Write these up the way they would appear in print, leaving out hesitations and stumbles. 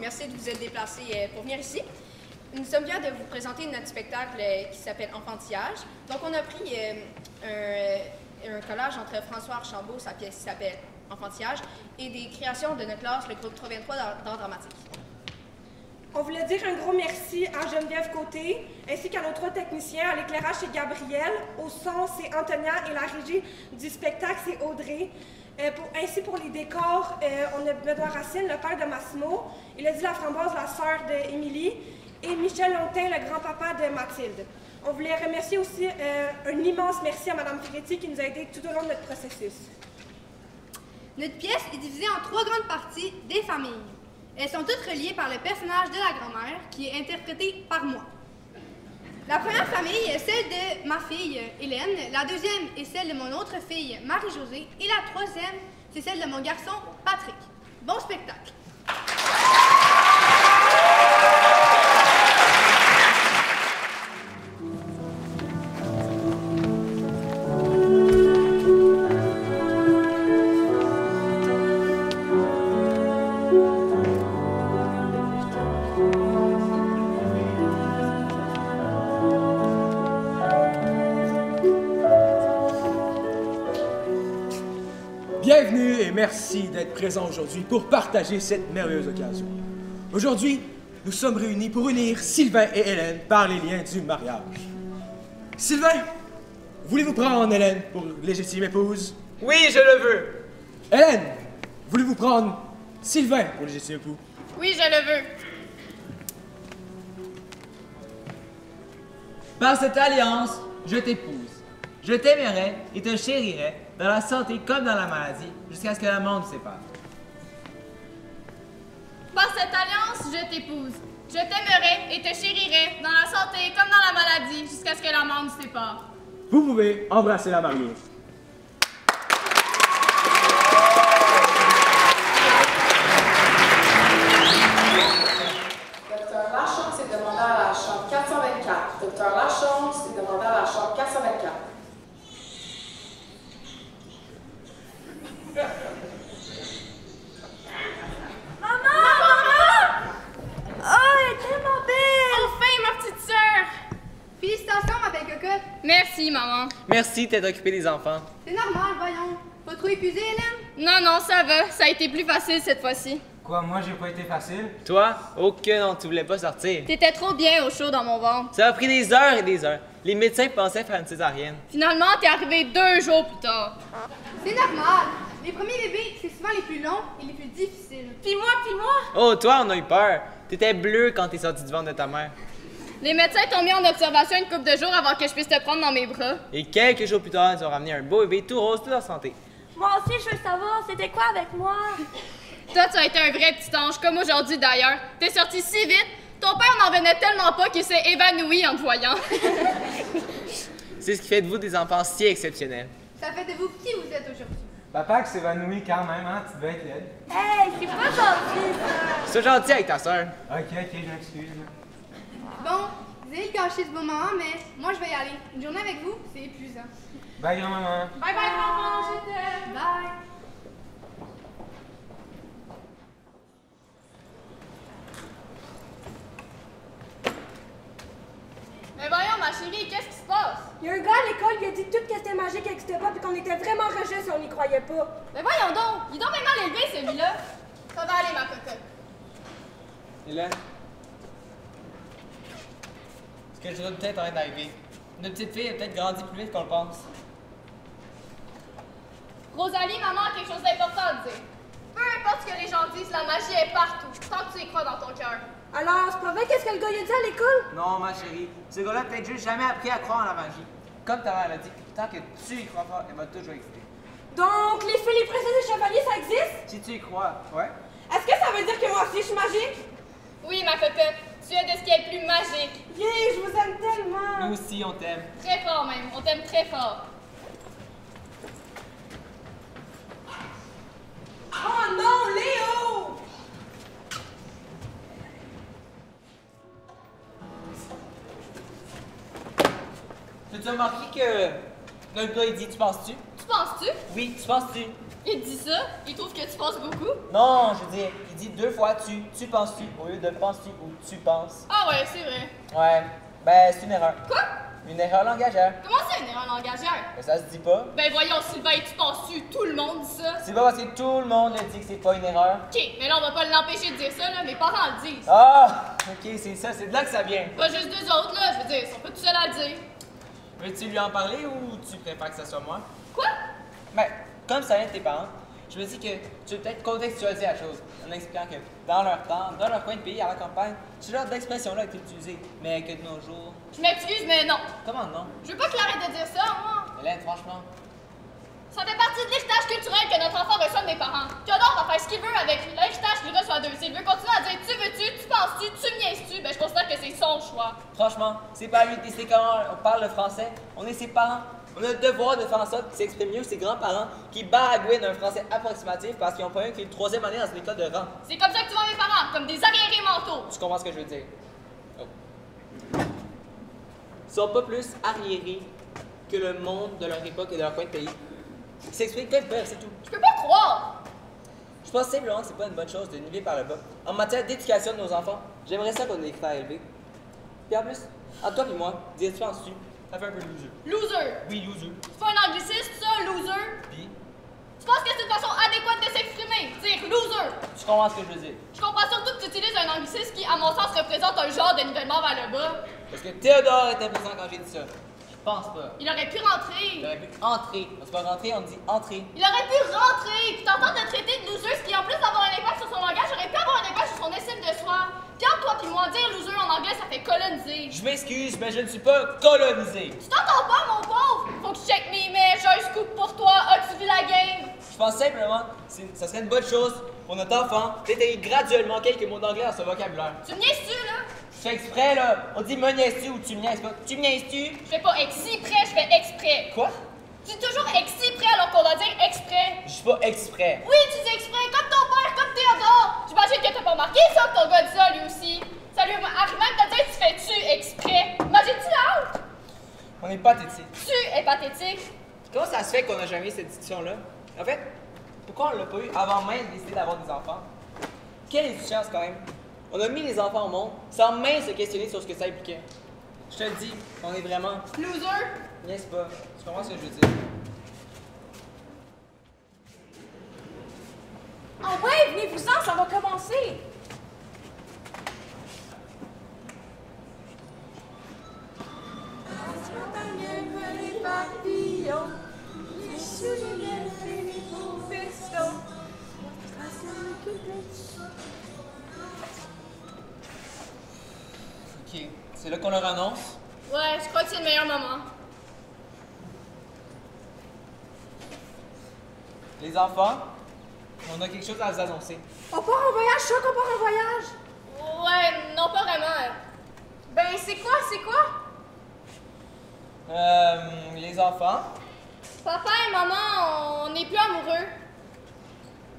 Merci de vous être déplacés pour venir ici. Nous sommes fiers de vous présenter notre spectacle qui s'appelle Enfantillage. Donc, on a pris un collage entre François Archambault, sa pièce qui s'appelle Enfantillage, et des créations de notre classe, le groupe 323 d'art dramatique. On voulait dire un gros merci à Geneviève Côté, ainsi qu'à nos 3 techniciens. À l'éclairage, c'est Gabriel. Au son, c'est Antonia. Et la régie du spectacle, c'est Audrey. Ainsi, pour les décors, on a Benoît Racine, le père de Massimo. Élodie Laframboise, la sœur d'Émilie. Et Michel Lontin, le grand-papa de Mathilde. On voulait remercier aussi un immense merci à Mme Ferretti qui nous a aidés tout au long de notre processus. Notre pièce est divisée en 3 grandes parties des familles. Elles sont toutes reliées par le personnage de la grand-mère, qui est interprété par moi. La première famille est celle de ma fille, Hélène. La deuxième est celle de mon autre fille, Marie-Josée. Et la troisième, c'est celle de mon garçon, Patrick. Bon spectacle! Bienvenue et merci d'être présent aujourd'hui pour partager cette merveilleuse occasion. Aujourd'hui, nous sommes réunis pour unir Sylvain et Hélène par les liens du mariage. Sylvain, voulez-vous prendre Hélène pour légitime épouse? Oui, je le veux. Hélène, voulez-vous prendre Sylvain pour légitime époux? Oui, je le veux. Par cette alliance, je t'épouse. Je t'aimerai et te chérirai dans la santé comme dans la maladie, jusqu'à ce que la mort nous sépare. Par cette alliance, je t'épouse. Je t'aimerai et te chérirai dans la santé comme dans la maladie, jusqu'à ce que la mort nous sépare. Vous pouvez embrasser la mariée. Docteur Lachance est demandé à la chambre 424. Docteur Lachance est demandé à la chambre 424. Félicitations, ma belle cocotte. Merci, maman. Merci d'être occupé des enfants. C'est normal, voyons. Pas trop épuisée, Hélène? Non, ça va. Ça a été plus facile cette fois-ci. Quoi, moi j'ai pas été facile? Toi? Oh que non, tu voulais pas sortir. T'étais trop bien au chaud dans mon ventre. Ça a pris des heures et des heures. Les médecins pensaient faire une césarienne. Finalement, t'es arrivé 2 jours plus tard. C'est normal. Les premiers bébés, c'est souvent les plus longs et les plus difficiles. Puis moi. Oh, toi, on a eu peur. T'étais bleu quand t'es sorti du ventre de ta mère. Les médecins t'ont mis en observation une couple de jours avant que je puisse te prendre dans mes bras. Et quelques jours plus tard, ils ont ramené un beau bébé tout rose, tout en santé. Moi aussi, je veux savoir, c'était quoi avec moi? Toi, tu as été un vrai petit ange, comme aujourd'hui d'ailleurs. T'es sorti si vite, ton père n'en venait tellement pas qu'il s'est évanoui en te voyant. C'est ce qui fait de vous des enfants si exceptionnels. Ça fait de vous qui vous êtes aujourd'hui. Papa qui s'évanouit quand même, hein? Tu devais être laide. Hey, c'est pas gentil, ça! Sois gentil avec ta soeur. Ok, je m'excuse. Bon, désolé de gâcher ce beau moment, mais moi, je vais y aller. Une journée avec vous, c'est épuisant. Bye, grand-maman. Bye bye, maman, je t'aime. Bye. Mais voyons, ma chérie, qu'est-ce qui se passe? Il y a un gars à l'école qui a dit tout que c'était magique n'existait pas et qu'on était vraiment rejet si on n'y croyait pas. Mais voyons donc, il est donc même mal élevé, celui-là. Ça va aller, ma cocotte. Hélène? Ce que je dois peut-être arrêter d'arriver. Notre petite fille a peut-être grandi plus vite qu'on le pense. Rosalie, maman a quelque chose d'important à te dire. Peu importe ce que les gens disent, la magie est partout, tant que tu y crois dans ton cœur. Alors, c'est pas vrai qu'est-ce que le gars il a dit à l'école? Non, ma chérie. Ce gars-là peut-être juste jamais appris à croire en la magie. Comme ta mère l'a dit, tant que tu y crois pas, elle va toujours exister. Donc, les fées, les princesses et chevaliers, ça existe? Si tu y crois, ouais. Est-ce que ça veut dire que moi aussi je suis magique? Oui, ma cocotte, tu es de ce qui est le plus magique. Yeah, je vous aime tellement! Nous aussi, on t'aime. Très fort même, on t'aime très fort. Oh non, Léo! As-tu remarqué que notre gars, il dit « Tu penses-tu? » Tu penses-tu? Oui, tu penses-tu? Il dit ça? Il trouve que tu penses beaucoup? Non, je veux dire, il dit 2 fois tu penses-tu, au lieu de penses-tu ou tu penses. Ah ouais, c'est vrai. Ouais, ben c'est une erreur. Quoi? Une erreur langagière. Comment c'est une erreur langagière? Mais ça se dit pas. Ben voyons, Sylvain, tu penses-tu? Tout le monde dit ça. C'est pas parce que tout le monde le dit que c'est pas une erreur. Ok, mais là, on va pas l'empêcher de dire ça, là. Mes parents le disent. Ah, ok, c'est ça, c'est de là que ça vient. Pas juste deux autres, là. Je veux dire, ils sont pas tout seuls à le dire. Veux-tu lui en parler ou tu préfères que ce soit moi? Quoi? Ben, comme ça vient de tes parents, je me dis que tu veux peut-être contextualiser la chose en expliquant que dans leur temps, dans leur coin de pays, à la campagne, ce genre d'expression-là a été utilisée, mais que de nos jours. Je m'excuse, mais non. Comment non? Je veux pas qu'il arrête de dire ça, moi. Hélène, franchement. Ça fait partie de l'héritage culturel que notre enfant reçoit de mes parents. Théodore va faire ce qu'il veut avec l'héritage qu'il reçoit d'eux. S'il veut continuer à dire tu veux-tu, tu penses-tu, tu me niaises-tu, ben je considère que c'est son choix. Franchement, c'est pas à lui de décider comment on parle le français. On est ses parents. On a le devoir de faire en sorte qu'il s'exprime mieux que ses grands-parents qui baragouinent un français approximatif parce qu'ils ont pas eu qu'une 3e année dans une école de rang. C'est comme ça que tu vois mes parents, comme des arriérés mentaux. Tu comprends ce que je veux dire? Oh. Ils sont pas plus arriérés que le monde de leur époque et de leur coin de pays. Ils s'expriment comme ils peuvent, c'est tout. Je peux pas croire. Je pense simplement que c'est pas une bonne chose de niveler par le bas. En matière d'éducation de nos enfants, j'aimerais ça qu'on ait des critères élevés. Puis en plus, entre toi et moi, dire tu penses-tu, ça fait un peu loser. Loser. Oui, loser. C'est pas un anglicisme, ça, loser. Puis, Tu penses que c'est une façon adéquate de s'exprimer? Dire loser. tu comprends ce que je veux dire. Je comprends surtout que tu utilises un anglicisme qui, à mon sens, représente un genre de nivellement vers le bas. Parce que Théodore était présent quand j'ai dit ça. Je pense pas. Il aurait pu Il rentrer. aurait pu entrer. C'est pas rentrer, on dit entrer. Il aurait pu rentrer. Puis t'entends de traiter de loser, ce qui, en plus d'avoir un impact sur son langage, aurait pu avoir un impact sur son estime de soi. Puis entre toi puis moi, dire loser en anglais, ça fait coloniser. Je m'excuse, mais je ne suis pas colonisé. Tu t'entends pas, mon pauvre? Faut que je check mes emails, j'ai un scoop pour toi. As-tu vu la game? Je pense simplement que ça serait une bonne chose pour notre enfant d'intégrer graduellement quelques mots d'anglais dans son vocabulaire. Tu me niaises-tu, là? Je fais exprès, là. On dit me niaises-tu ou tu me niaises pas. Tu me niaises-tu? Je fais pas exprès, je fais exprès. Quoi? Tu dis toujours exprès alors qu'on doit dire exprès. Je suis pas exprès. Oui, tu dis exprès, comme ton père, comme Théodore. J'imagine que t'as pas remarqué ça, que ton gars dit ça lui aussi. Ça lui arrive même de te dire tu fais-tu exprès. Imagine-tu la honte? On est pathétique. Tu es pathétique. Comment ça se fait qu'on n'a jamais eu cette discussion-là? En fait, pourquoi on l'a pas eu avant même de décider d'avoir des enfants? Quelle efficience quand même! On a mis les enfants au monde sans même se questionner sur ce que ça impliquait. Je te le dis, on est vraiment... Loser. N'est-ce pas? Tu comprends ce que je veux dire? Ah ouais, venez-vous-en, ça va commencer! Ok, c'est là qu'on leur annonce. Ouais, je crois que c'est le meilleur moment. Les enfants, on a quelque chose à vous annoncer. On part en voyage, Choc, on part en voyage! Ouais, non pas vraiment. Ben, c'est quoi? Les enfants, Papa et maman, on n'est plus amoureux.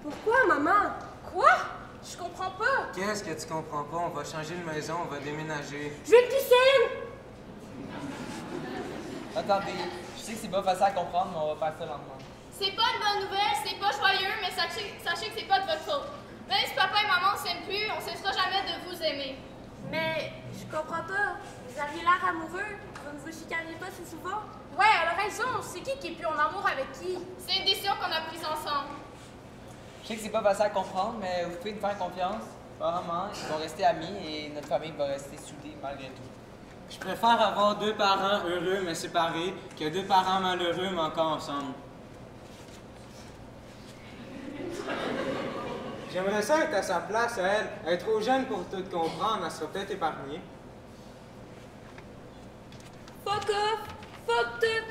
Pourquoi, maman? Quoi? Je comprends pas. Qu'est-ce que tu comprends pas? On va changer de maison, on va déménager. Je veux une piscine! attendez, je sais que c'est pas facile à comprendre, mais on va faire ça lentement. C'est pas une bonne nouvelle, c'est pas joyeux, mais sachez que c'est pas de votre faute. Même si papa et maman s'aiment plus, on cessera jamais de vous aimer. Mais je comprends pas. Vous aviez l'air amoureux. Vous ne vous chicanez pas si souvent. Ouais, elle a raison. C'est qui est plus en amour avec qui? C'est une décision qu'on a prise ensemble. Je sais que c'est pas facile à comprendre, mais vous pouvez me faire confiance. Apparemment, ils vont rester amis et notre famille va rester soudée malgré tout. Je préfère avoir 2 parents heureux mais séparés que 2 parents malheureux mais encore ensemble. J'aimerais ça être à sa place, à elle. Elle est trop jeune pour tout comprendre, elle sera peut-être épargnée. Fuck off! Fuck tout!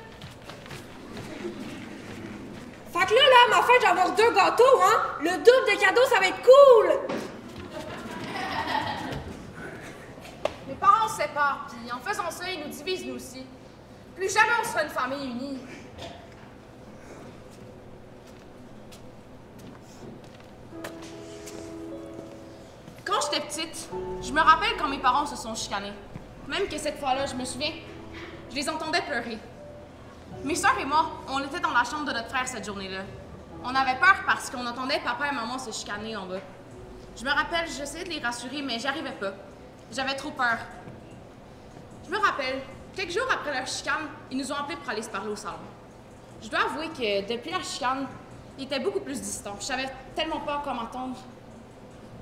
Fait que là, ma fête, je vais avoir 2 gâteaux, hein? Le double de cadeaux, ça va être cool! Mes parents se séparent, puis en faisant ça, ils nous divisent nous aussi. Plus jamais on sera une famille unie. Quand j'étais petite, je me rappelle quand mes parents se sont chicanés. Même que cette fois-là, je me souviens, je les entendais pleurer. Mes sœurs et moi, on était dans la chambre de notre frère cette journée-là. On avait peur parce qu'on entendait papa et maman se chicaner en bas. Je me rappelle, j'essayais de les rassurer, mais j'y arrivais pas. J'avais trop peur. Je me rappelle, quelques jours après leur chicane, ils nous ont appelés pour aller se parler au salon. Je dois avouer que depuis la chicane, ils étaient beaucoup plus distants. Je savais tellement pas quoi m'entendre.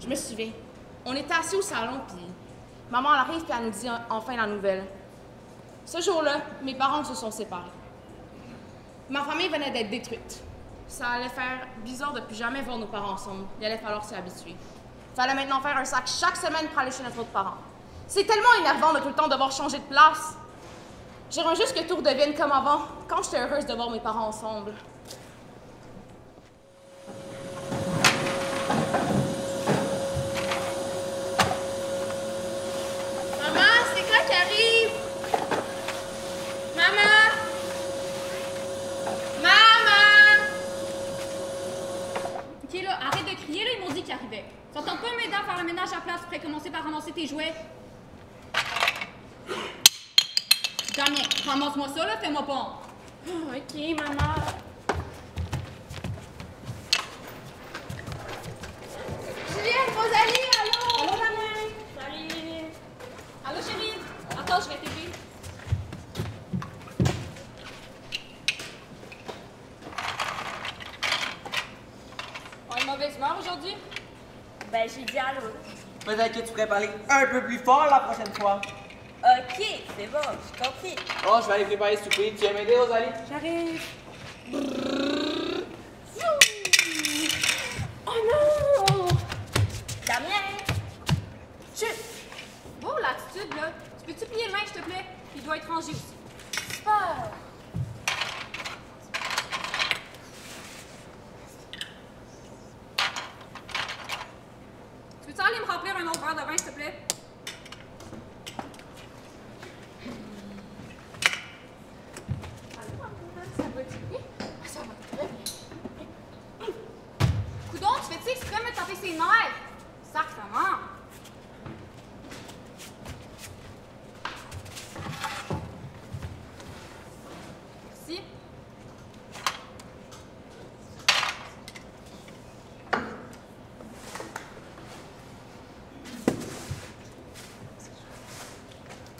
Je me souviens, on était assis au salon, puis maman elle arrive et elle nous dit enfin la nouvelle. Ce jour-là, mes parents se sont séparés. Ma famille venait d'être détruite. Ça allait faire bizarre de plus jamais voir nos parents ensemble. Il allait falloir s'y habituer. Il fallait maintenant faire un sac chaque semaine pour aller chez notre autre parent. C'est tellement énervant de tout le temps devoir changer de place. J'aimerais juste que tout redevienne comme avant, quand j'étais heureuse de voir mes parents ensemble. Maman, c'est quoi qui arrive? Maman! Maman! Ok, là, arrête de crier, là, ils m'ont dit qu'ils arrivaient. Ça tente pas m'aider à faire le ménage à place pour commencer par ramasser tes jouets? Damien, ramasse-moi ça, là, fais-moi pas honte. Oh, ok, maman. Juliette, Rosalie, allô? Allô, Damien. Salut. Allô, chérie? Attends, je vais t'aider. On a une mauvaise humeur aujourd'hui? Ben, j'ai dit allô. Peut-être que tu pourrais parler un peu plus fort la prochaine fois. Ok, c'est bon, j'ai compris. Oh, je vais aller préparer le souper. Tu viens m'aider, Rosalie? J'arrive. Oh non! Damien! Chut! Wow, l'attitude, là. Tu peux-tu plier le linge, s'il te plaît? Il doit être rangé aussi. Super! Tu peux-tu aller me remplir un autre verre de vin, s'il te plaît? Ça va-tu bien? Ça va très bien. Coudon, tu fais-tu exprès de me taper ses nerfs? Sacrement! Merci.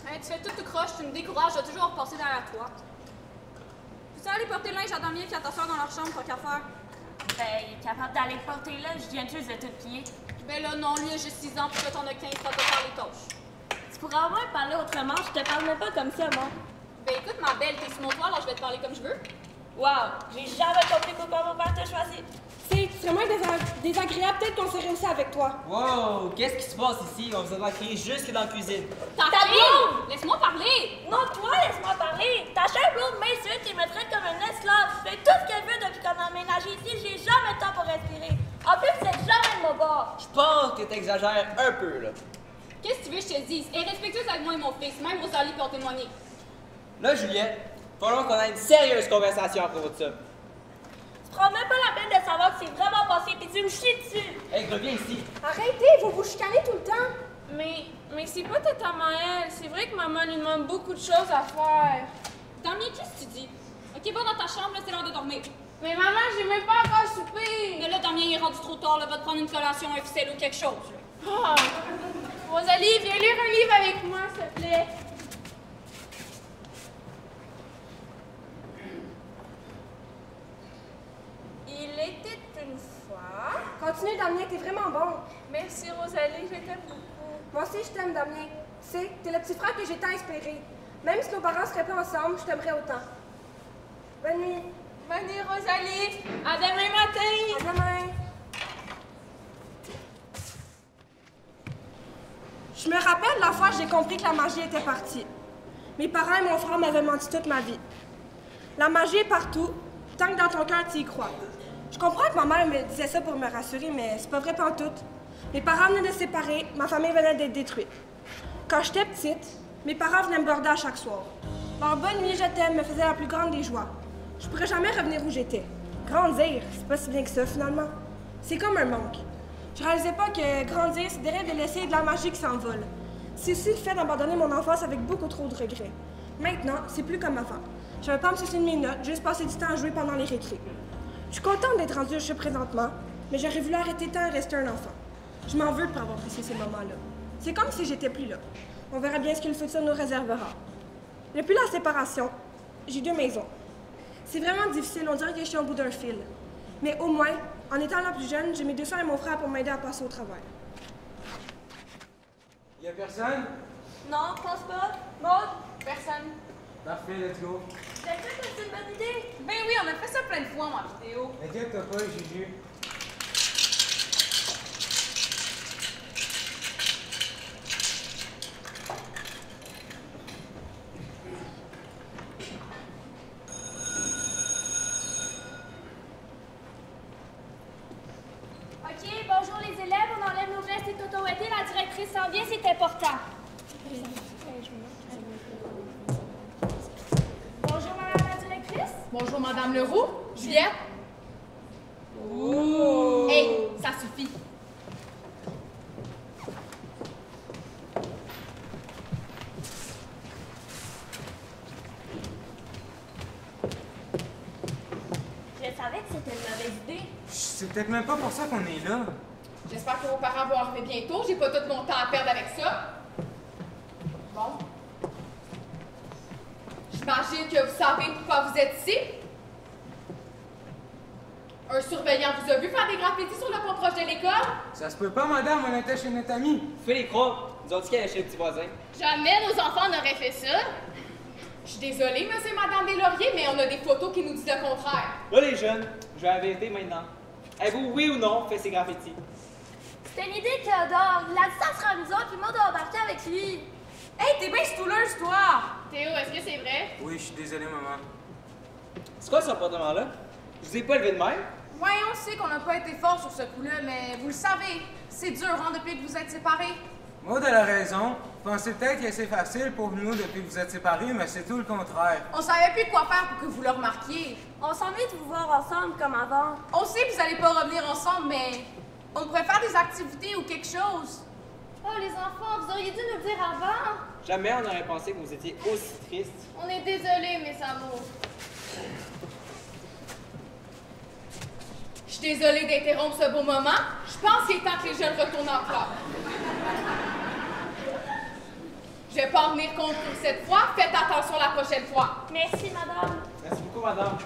Hey, tu fais tout croche, tu me décourages, je vais toujours repasser derrière toi. Peux-tu aller porter le linge à Damien et à ta soeur dans leur chambre, tant qu'à faire? Ben, il est capable d'aller porter là, je viens juste de tout plier. Ben là, non, lui a juste 6 ans, puis toi, t'en as 15 pour te faire les tâches. Tu pourrais au moins parler autrement, je te parle même pas comme ça, moi. Ben écoute, ma belle, t'es sur mon toit, alors je vais te parler comme je veux. Wow, j'ai jamais compris pourquoi mon père t'a choisi. C'est vraiment désagréable, peut-être qu'on s'est réussi avec toi. Wow, qu'est-ce qui se passe ici? On vous a crier jusque dans la cuisine. Ta blonde! fille! Laisse-moi parler! Non, toi, laisse-moi parler. Ta chère blonde mince qui me traite comme un esclave. Je fais tout ce qu'elle veut depuis qu'on a emménagé ici. J'ai jamais le temps pour respirer. En plus, c'est jamais de mon bord. Je pense que t'exagères un peu, là. Qu'est-ce que tu veux que je te dise? Et respectueuse avec moi et mon fils, même Rosalie peut en témoigner. Là, Juliette, il va falloir qu'on ait une sérieuse conversation à propos de ça. Tu prends même pas la peine de savoir ce qui s'est vraiment passé, puis tu me chies dessus. Hey, reviens ici. Arrêtez, vous vous chicanez tout le temps. Mais c'est pas tata Maëlle. C'est vrai que maman lui demande beaucoup de choses à faire. Damien, qu'est-ce que tu dis? Ok, va dans ta chambre, là, c'est l'heure de dormir. Mais maman, j'ai même pas encore soupé. Mais là, Damien, il est rendu trop tard, là, va te prendre une collation, un ficelle ou quelque chose, là. Ah. Rosalie, viens lire un livre avec moi, s'il te plaît. Il était une fois... Continue, Damien, t'es vraiment bon. Merci, Rosalie, je t'aime beaucoup. Moi aussi, je t'aime, Damien. Tu sais, t'es le petit frère que j'ai tant inspiré. Même si nos parents seraient pas ensemble, je t'aimerais autant. Bonne nuit. Bonne nuit, Rosalie. À demain matin. À demain. Je me rappelle la fois que j'ai compris que la magie était partie. Mes parents et mon frère m'avaient menti toute ma vie. La magie est partout, tant que dans ton cœur tu y crois. Je comprends que ma mère me disait ça pour me rassurer, mais c'est pas vrai pantoute. Mes parents venaient de se séparer, ma famille venait d'être détruite. Quand j'étais petite, mes parents venaient me border à chaque soir. Leur bonne nuit, je t'aime me faisait la plus grande des joies. Je pourrais jamais revenir où j'étais. Grandir, c'est pas si bien que ça finalement. C'est comme un manque. Je réalisais pas que grandir, c'est derrière de laisser de la magie qui s'envole. C'est aussi le fait d'abandonner mon enfance avec beaucoup trop de regrets. Maintenant, c'est plus comme avant. Je vais pas me soucier de mes notes, juste passer du temps à jouer pendant les récrés. Je suis contente d'être rendue où je suis présentement, mais j'aurais voulu arrêter tant et rester un enfant. Je m'en veux de pas avoir apprécié ces moments-là. C'est comme si j'étais plus là. On verra bien ce que le futur nous réservera. Depuis la séparation, j'ai 2 maisons. C'est vraiment difficile, on dirait que je suis au bout d'un fil. Mais au moins, en étant la plus jeune, j'ai mes 2 soeurs et mon frère pour m'aider à passer au travail. Y a personne? Non, je pense pas. Maud? Personne. Parfait, let's go. Vous avez fait que c'est une bonne idée? Ben oui, on a fait ça plein de fois en vidéo. Inquiète-toi pas, Juju. OK, bonjour les élèves, on enlève nos gestes et totouettes. La directrice s'en vient, c'est important. Bonjour madame la directrice. Bonjour, Madame Leroux. Juliette? Ouh! Hey, ça suffit. Je savais que c'était une mauvaise idée. C'est peut-être même pas pour ça qu'on est là. J'espère que vos parents vont arriver bientôt. J'ai pas tout mon temps à perdre avec ça. Bon. J'imagine que vous savez pourquoi vous êtes ici. Un surveillant vous a vu faire des graffitis sur le pont proche de l'école? Ça se peut pas, madame, on était chez notre ami. Vous faites les croire. Nous ont dit qu'elle est chez le petit voisin. Jamais nos enfants n'auraient fait ça. Je suis désolée, monsieur et madame Deslauriers, mais on a des photos qui nous disent le contraire. Là, les jeunes, je vais la vérité maintenant. Avez-vous, oui ou non, fait ces graffitis? C'était une idée, Théodore. Il a dit ça sera nous autres, puis moi doit embarquer avec lui. Hey, t'es bien stouleuse, toi! Théo, est-ce que c'est vrai? Oui, je suis désolé, maman. C'est quoi ce comportement-là? Je vous ai pas élevé de même? Ouais, on sait qu'on n'a pas été fort sur ce coup-là, mais vous le savez, c'est dur, hein, depuis que vous êtes séparés. Maud a raison. Pensez peut-être que c'est facile pour nous depuis que vous êtes séparés, mais c'est tout le contraire. On savait plus quoi faire pour que vous le remarquiez. On s'ennuie de vous voir ensemble comme avant. On sait que vous allez pas revenir ensemble, mais on pourrait faire des activités ou quelque chose. Oh, les enfants, vous auriez dû nous le dire avant. Jamais on aurait pensé que vous étiez aussi triste. On est désolés, mes amours. Je suis désolée d'interrompre ce beau moment. Je pense qu'il est temps que les jeunes retournent en classe. Je vais pas en venir compte pour cette fois. Faites attention la prochaine fois. Merci, madame. Merci beaucoup, madame.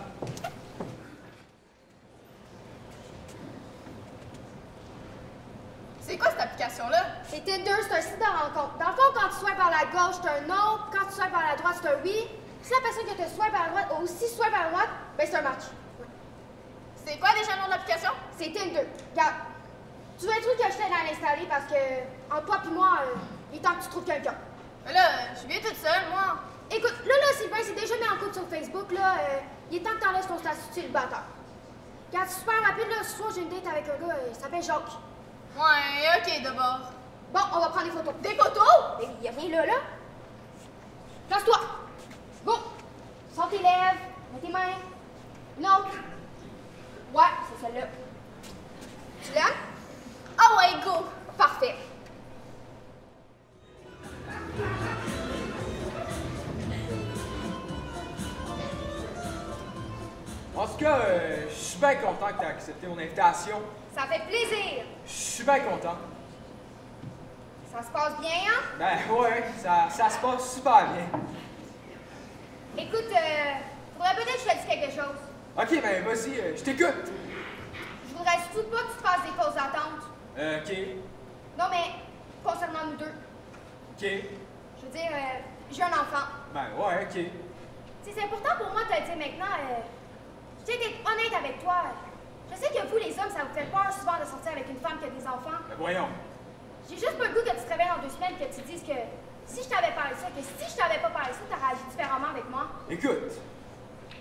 C'est quoi cette application-là? C'est Tinder, c'est un site de rencontre. Dans le fond, quand tu swipes par la gauche, c'est un non. Quand tu swipes par la droite, c'est un oui. Si la personne qui te swipe par la droite a aussi swipe par la droite, ben c'est un match. C'est quoi déjà le nom de l'application? C'est Tinder. Regarde, tu veux un truc que je t'aide à l'installer parce que, entre toi et moi, il est temps que tu trouves quelqu'un. Mais là, je suis bien toute seule, moi. Écoute, là, Sylvain, c'est déjà mis en couple sur Facebook, là. Il est temps que t'enlèves ton statut de célibataire. Regarde, c'est super rapide, là. Ce soir, j'ai une date avec un gars, il s'appelle Jacques. Ouais, ok, d'abord. Bon, on va prendre des photos. Des photos? Il y a rien là. Place-toi. Go. Sors tes lèvres. Mets tes mains. Une autre. Ouais, c'est celle-là. Tu l'aimes? Ah ouais, go. Parfait. En tout cas, je suis bien content que tu aies accepté mon invitation. Ça fait plaisir. Je suis bien content. Ça se passe bien, hein? Ben ouais, ça se passe super bien. Écoute, faudrait peut-être que je te dise quelque chose. Ok, ben vas-y, je t'écoute. Je voudrais surtout pas que tu fasses des pauses d'attente. Ok, Non, mais concernant nous deux. ok. Je veux dire, j'ai un enfant. Ben ouais, ok. Tu sais, c'est important pour moi de te le dire maintenant. Je tiens d'être honnête avec toi. Je sais que vous, les hommes, ça vous fait peur souvent de sortir avec une femme qui a des enfants. Ben voyons. J'ai juste pas le goût que tu te réveilles dans 2 semaines que tu dises que si je t'avais parlé de ça, que si je t'avais pas parlé de ça, t'aurais agi différemment avec moi. Écoute.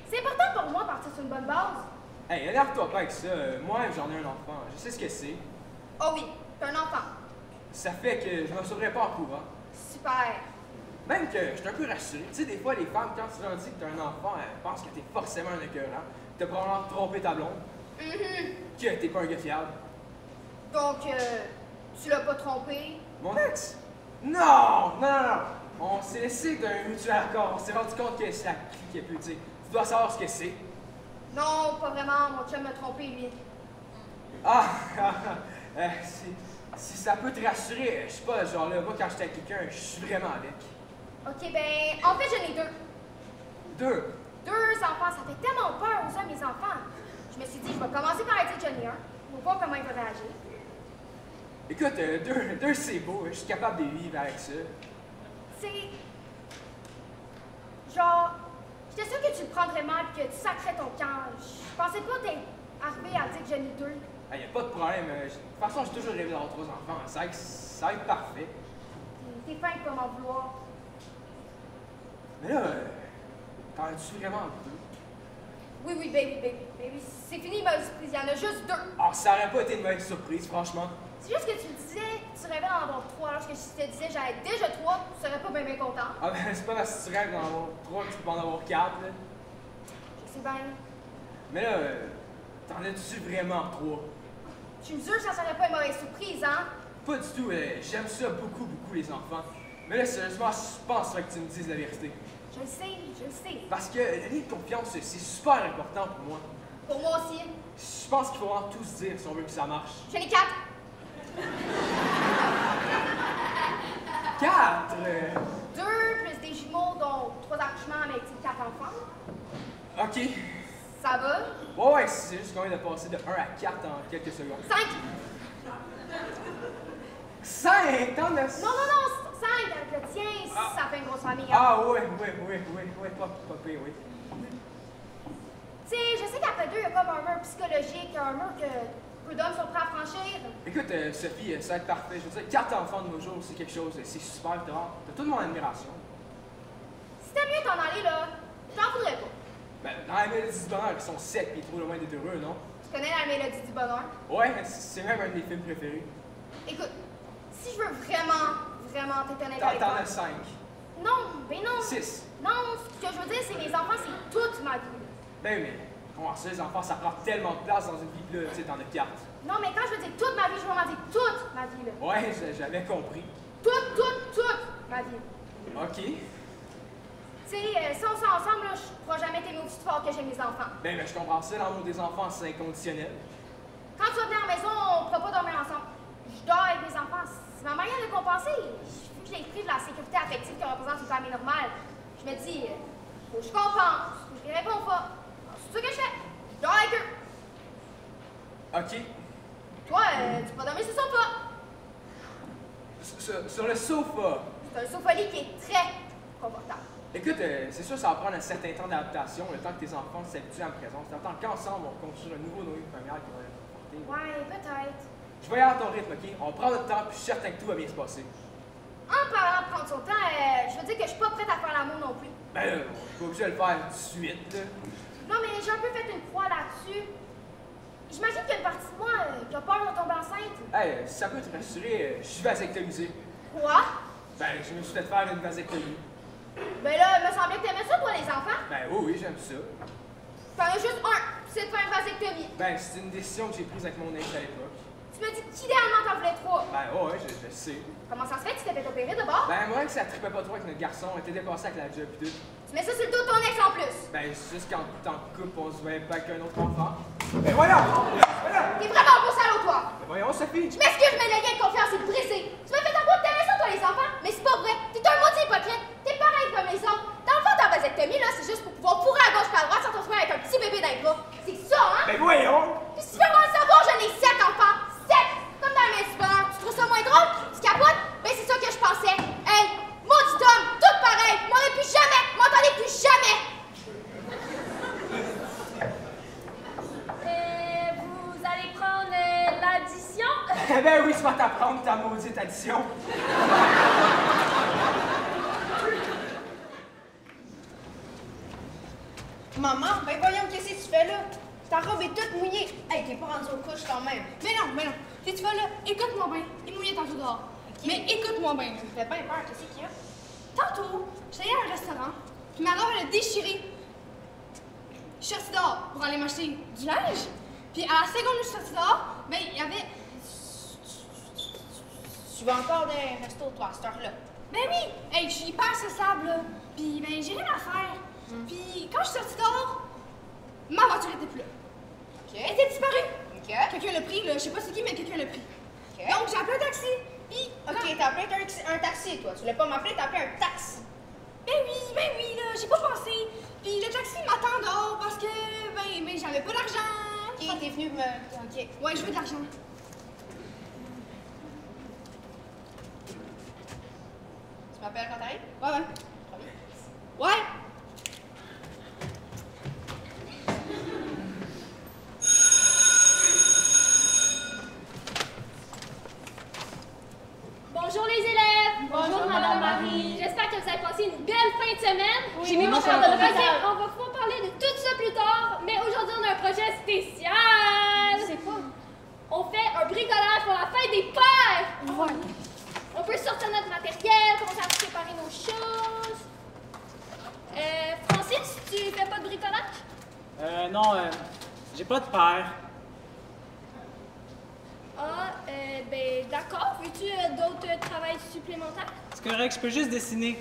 C'est important pour moi de partir sur une bonne base. Hey, énerve-toi pas avec ça. Moi, j'en ai un enfant. Je sais ce que c'est. Oh oui, t'as un enfant. Ça fait que je me sauverais pas en courant. Super. Même que je suis un peu rassuré. Tu sais, des fois, les femmes, quand tu leur dis que t'as un enfant, elles pensent que t'es forcément un écœurant. T'as probablement trompé ta blonde. Que t'es pas un gars fiable. Donc, tu l'as pas trompé? Mon ex? Non! On s'est laissé d'un mutuel accord. On s'est rendu compte que c'est la clique qui est plus, tu sais. Tu dois savoir ce que c'est. Non, pas vraiment. Mon chum m'a trompé, lui. Ah, si ça peut te rassurer, je sais pas, genre là, moi quand j'étais avec quelqu'un, je suis vraiment avec. OK, ben, en fait, j'en ai deux. Deux? 2 enfants, ça fait tellement peur aux hommes, mes enfants. Je me suis dit, je vais commencer par aider Johnny 1, pour voir comment il va réagir. Écoute, deux c'est beau, je suis capable de vivre avec ça. C'est... Genre, j'étais sûre que tu le prendrais mal et que tu sacrais ton camp. Je pensais pas t'être arrivé à dire Johnny 2. Ah, y a pas de problème, de toute façon, j'ai toujours rêvé d'avoir 3 enfants, ça va être parfait. T'es fin de pas m'en vouloir. Mais là, t'en as-tu vraiment 2? Oui, baby. C'est fini, ma surprise. Il y en a juste 2. Ah, ça aurait pas été une mauvaise surprise, franchement. C'est juste que tu me disais que tu rêvais d'en avoir 3, alors que si je te disais j'avais déjà 3, tu serais pas bien content. Ah, ben, c'est pas parce que tu rêves d'en avoir 3 que tu peux en avoir 4, là. Je sais bien. Mais là, t'en as-tu vraiment 3? Tu me jures que ça serait pas une mauvaise surprise, hein? Pas du tout, j'aime ça beaucoup, les enfants. Mais là, sérieusement, je penserais que tu me dises la vérité. Je le sais. Parce que le lien de confiance, c'est super important pour moi. Pour moi aussi. Je pense qu'il faut vraiment tout se dire si on veut que ça marche. J'en ai 4. 4? 2 plus des jumeaux, dont 3 accouchements avec 4 enfants. OK. Ça va? Ouais, c'est juste qu'on vient de passer de 1 à 4 en quelques secondes. 5. 5? T'en as... Non, 5 avec le tien, si ça fait une grosse famille. Hein? Ah, ouais, pas pire, oui. Tu sais, je sais qu'après 2, il y a comme un mur psychologique, un mur que peu d'hommes sont prêts à franchir. Écoute, Sophie, ça va être parfait. Je veux dire, 4 enfants de nos jours, c'est quelque chose, c'est super, t'as toute mon admiration. Si t'aimes mieux t'en aller, là, je t'en voudrais pas. Ben, dans la mélodie du bonheur, ils sont secs et trop loin d'être heureux, non? Tu connais la mélodie du bonheur? Ouais, c'est même un de mes films préférés. Écoute, si je veux vraiment t'être honnête avec T'en toi... as 5. Non, ben non. 6. Non, ce que je veux dire, c'est mes enfants, c'est toute ma vie. Ben, mais comment ça, les enfants, ça prend tellement de place dans une vie, là, tu sais, t'en as 4. Non, mais quand je veux dire toute ma vie, je veux vraiment dire toute ma vie, là. Ouais, j'avais compris. Toute ma vie. OK. Tu sais, si on s'en ensemble, là, je pourrai jamais t'aimer aussi fort que j'aime mes enfants. Ben, je comprends ça, l'amour des enfants, c'est inconditionnel. Quand tu vas venir à la maison, on ne pourra pas dormir ensemble. Je dors avec mes enfants. C'est ma manière de compenser. Il faut que je les prive de la sécurité affective que représente une famille normale. Je me dis, faut que je compense, faut que je les réponds pas. C'est ça que je fais. Je dors avec eux. OK. Toi, tu peux dormir sur le sofa. Sur le sofa. C'est un sofa-lit qui est très confortable. Écoute, c'est sûr, ça va prendre un certain temps d'adaptation, le temps que tes enfants s'habituent à ma présence. T'entends qu'ensemble, on construit un nouveau noyau familial qui va les porter. Ouais, peut-être. Je vais y aller à ton rythme, OK? On prend notre temps, puis je suis certain que tout va bien se passer. En parlant de prendre son temps, je veux dire que je suis pas prête à faire l'amour non plus. Ben là, on est pas obligé de le faire tout de suite, là. Non, mais j'ai un peu fait une croix là-dessus. J'imagine qu'il y a une partie de moi qui a peur de tomber enceinte. Hey, si ça peut te rassurer, je suis vasectomisé. Quoi? Ben, je me suis fait faire une vasectomie. Ben là, il me semblait que t'aimais ça, toi, les enfants. Ben oui, j'aime ça. T'en as juste un, c'est de faire une vasectomie. Ben, c'est une décision que j'ai prise avec mon ex à l'époque. Tu me dis qu'idéalement t'en voulais 3. Ben ouais, je sais. Comment ça se fait que tu t'es fait opérer de bord? Ben moi, que ça trippait pas trop avec notre garçon, on était dépassé avec la job pis tout. Tu mets ça sur le dos de ton ex en plus. Ben, c'est juste quand t'es en couple, on se voyait pas avec un autre enfant. Ben voyons! T'es vraiment un beau salaud, toi. Ben voyons, Sophie! Je m'excuse, mais le lien de confiance est brisé. Tu m'as fait entendre que t'aimais ça, toi, les enfants, mais c'est pas vrai. T'es un maudit hypocrite. T'es pareil comme les autres. Dans le fond, ta vasectomie, là, c'est juste pour pouvoir fourrer à gauche par à droite sans te retrouver avec un petit bébé dans les bras. C'est ça, hein? Ben voyons! Puis si tu veux vraiment le savoir, j'en ai 7 enfants. 7! Comme dans la main du bonheur. Tu trouves ça moins drôle? Tu capotes? Ben c'est ça que je pensais. Hey, maudit homme, tout pareil. M'aurais plus jamais, m'entendez plus jamais. Vous allez prendre l'addition? Ben oui, tu vas t'apprendre ta maudite addition. Maman, ben voyons, qu'est-ce que tu fais là? Ta robe est toute mouillée. Hey, t'es pas rendu aux couches quand même. Mais non. Si tu vas là, écoute-moi bien. Il est mouillé tantôt dehors. Okay. Mais écoute-moi bien. Tu me fais bien peur, qu'est-ce qu'il y a? Tantôt, j'étais allée à un restaurant, puis ma robe, elle a déchiré. Je suis sortie dehors pour aller m'acheter du linge. Puis à la seconde où je suis sortie dehors, ben il y avait... Tu vas encore dans un resto, toi, à cette heure-là? Ben oui! Hey, je suis hyper sociable, là. Puis ben j'ai rien à faire. Puis quand je suis sortie dehors, ma voiture était plus là. OK. Elle était disparue. OK. Quelqu'un l'a pris, là. Je sais pas c'est qui, mais quelqu'un l'a pris. OK. Donc, j'ai appelé un taxi. Puis, OK, t'as appelé un taxi, toi. Tu voulais pas m'appeler, t'as appelé un taxi. Ben oui, là, j'ai pas pensé. Puis le taxi m'attend dehors parce que, ben, j'avais pas d'argent. OK, t'es venu me... OK. Ouais, je veux de l'argent. Tu m'appelles quand t'arrives? Ouais. Promis? Ouais. Bonjour les élèves! Bonjour, Madame Marie. J'espère que vous avez passé une belle fin de semaine. Oui, J'ai mis mon moi, cœur ça de va le bien. On va pouvoir parler de tout ça plus tard, mais aujourd'hui on a un projet spécial. C'est quoi? On fait un bricolage pour la fête des pères. Voilà. On peut sortir notre matériel, commencer à préparer nos choses. Francis, tu fais pas de bricolage? Non, j'ai pas de père. Ah, ben d'accord. Veux-tu d'autres travails supplémentaires? C'est correct, je peux juste dessiner.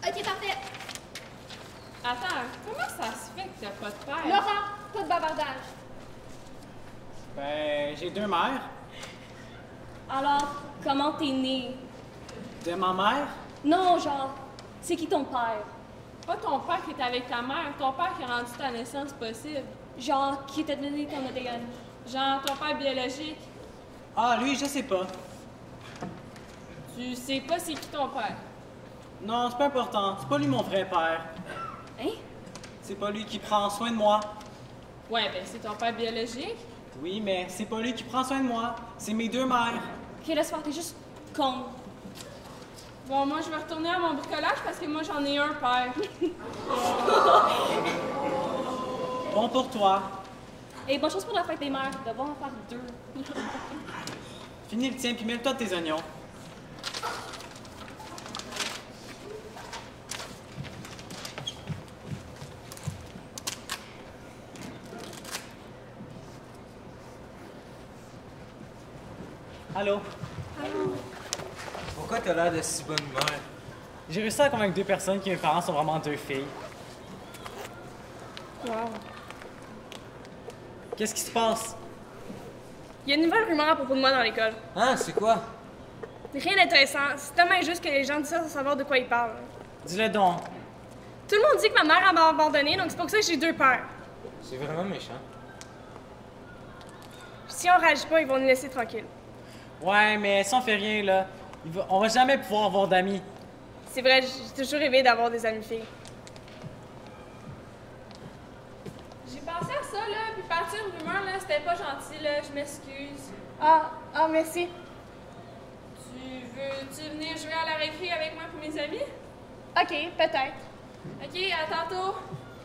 Ok, parfait. Attends, comment ça se fait que t'as pas de père? Laurent, pas de bavardage. Ben, j'ai 2 mères. Alors, comment t'es né? De ma mère? Non, genre, c'est qui ton père? Pas ton père qui est avec ta mère, ton père qui a rendu ta naissance possible. Genre, qui t'a donné ton ADN? Genre ton père biologique. Ah, lui, je sais pas. Tu sais pas c'est qui ton père. Non, c'est pas important. C'est pas lui mon vrai père. Hein? C'est pas lui qui prend soin de moi. Ouais, ben c'est ton père biologique. Oui, mais c'est pas lui qui prend soin de moi. C'est mes 2 mères. Ok, laisse faire, t'es juste con. Bon, moi je vais retourner à mon bricolage parce que moi j'en ai un père. Bon pour toi. Et bonne chance pour la fête des mères, de devoir en faire 2. Finis le tien, puis mêle-toi de tes oignons. Allô? Pourquoi t'as l'air de si bonne humeur? J'ai réussi à convaincre 2 personnes que mes parents sont vraiment 2 filles. Wow. Qu'est-ce qui se passe? Il y a une nouvelle rumeur à propos de moi dans l'école. Hein, c'est quoi? Rien d'intéressant. C'est tellement injuste que les gens disent ça sans savoir de quoi ils parlent. Dis-le donc. Tout le monde dit que ma mère m'a abandonnée, donc c'est pour ça que j'ai 2 pères. C'est vraiment méchant. Si on réagit pas, ils vont nous laisser tranquilles. Ouais, mais si on fait rien, là, on va jamais pouvoir avoir d'amis. C'est vrai, j'ai toujours rêvé d'avoir des amies filles. J'ai pensé à ça, là, puis partir une rumeur, là, c'était pas gentil, là, je m'excuse. Ah, merci. Veux-tu venir jouer à la récré avec moi pour mes amis? OK, peut-être. Ok, à tantôt.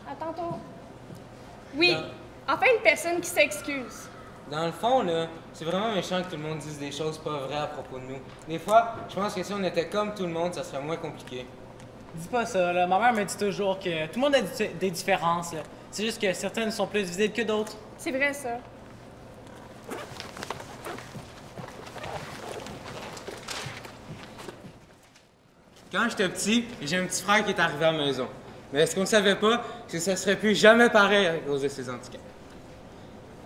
À tantôt. Oui, enfin une personne qui s'excuse. Dans le fond, là, c'est vraiment méchant que tout le monde dise des choses pas vraies à propos de nous. Des fois, je pense que si on était comme tout le monde, ça serait moins compliqué. Dis pas ça, là. Ma mère me dit toujours que tout le monde a des différences, là. C'est juste que certaines sont plus visibles que d'autres. C'est vrai, ça. Quand j'étais petit, j'ai un petit frère qui est arrivé à la maison. Mais ce qu'on ne savait pas, c'est que ça serait plus jamais pareil à cause de ses handicaps.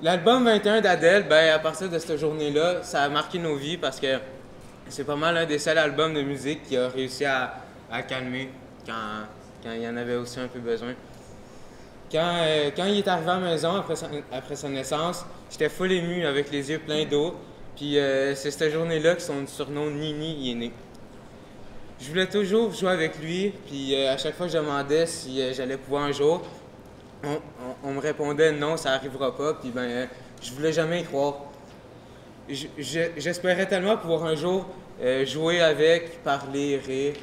L'album 21 d'Adèle, ben, à partir de cette journée-là, ça a marqué nos vies parce que c'est pas mal un des seuls albums de musique qui a réussi à calmer quand il y en avait aussi un peu besoin. Quand il est arrivé à la maison après sa naissance, j'étais full ému avec les yeux pleins d'eau. Puis c'est cette journée-là que son surnom Nini y est né. Je voulais toujours jouer avec lui, puis à chaque fois que je demandais si j'allais pouvoir un jour, on me répondait non, ça arrivera pas, puis ben je voulais jamais y croire. J'espérais tellement pouvoir un jour jouer avec, parler, rire.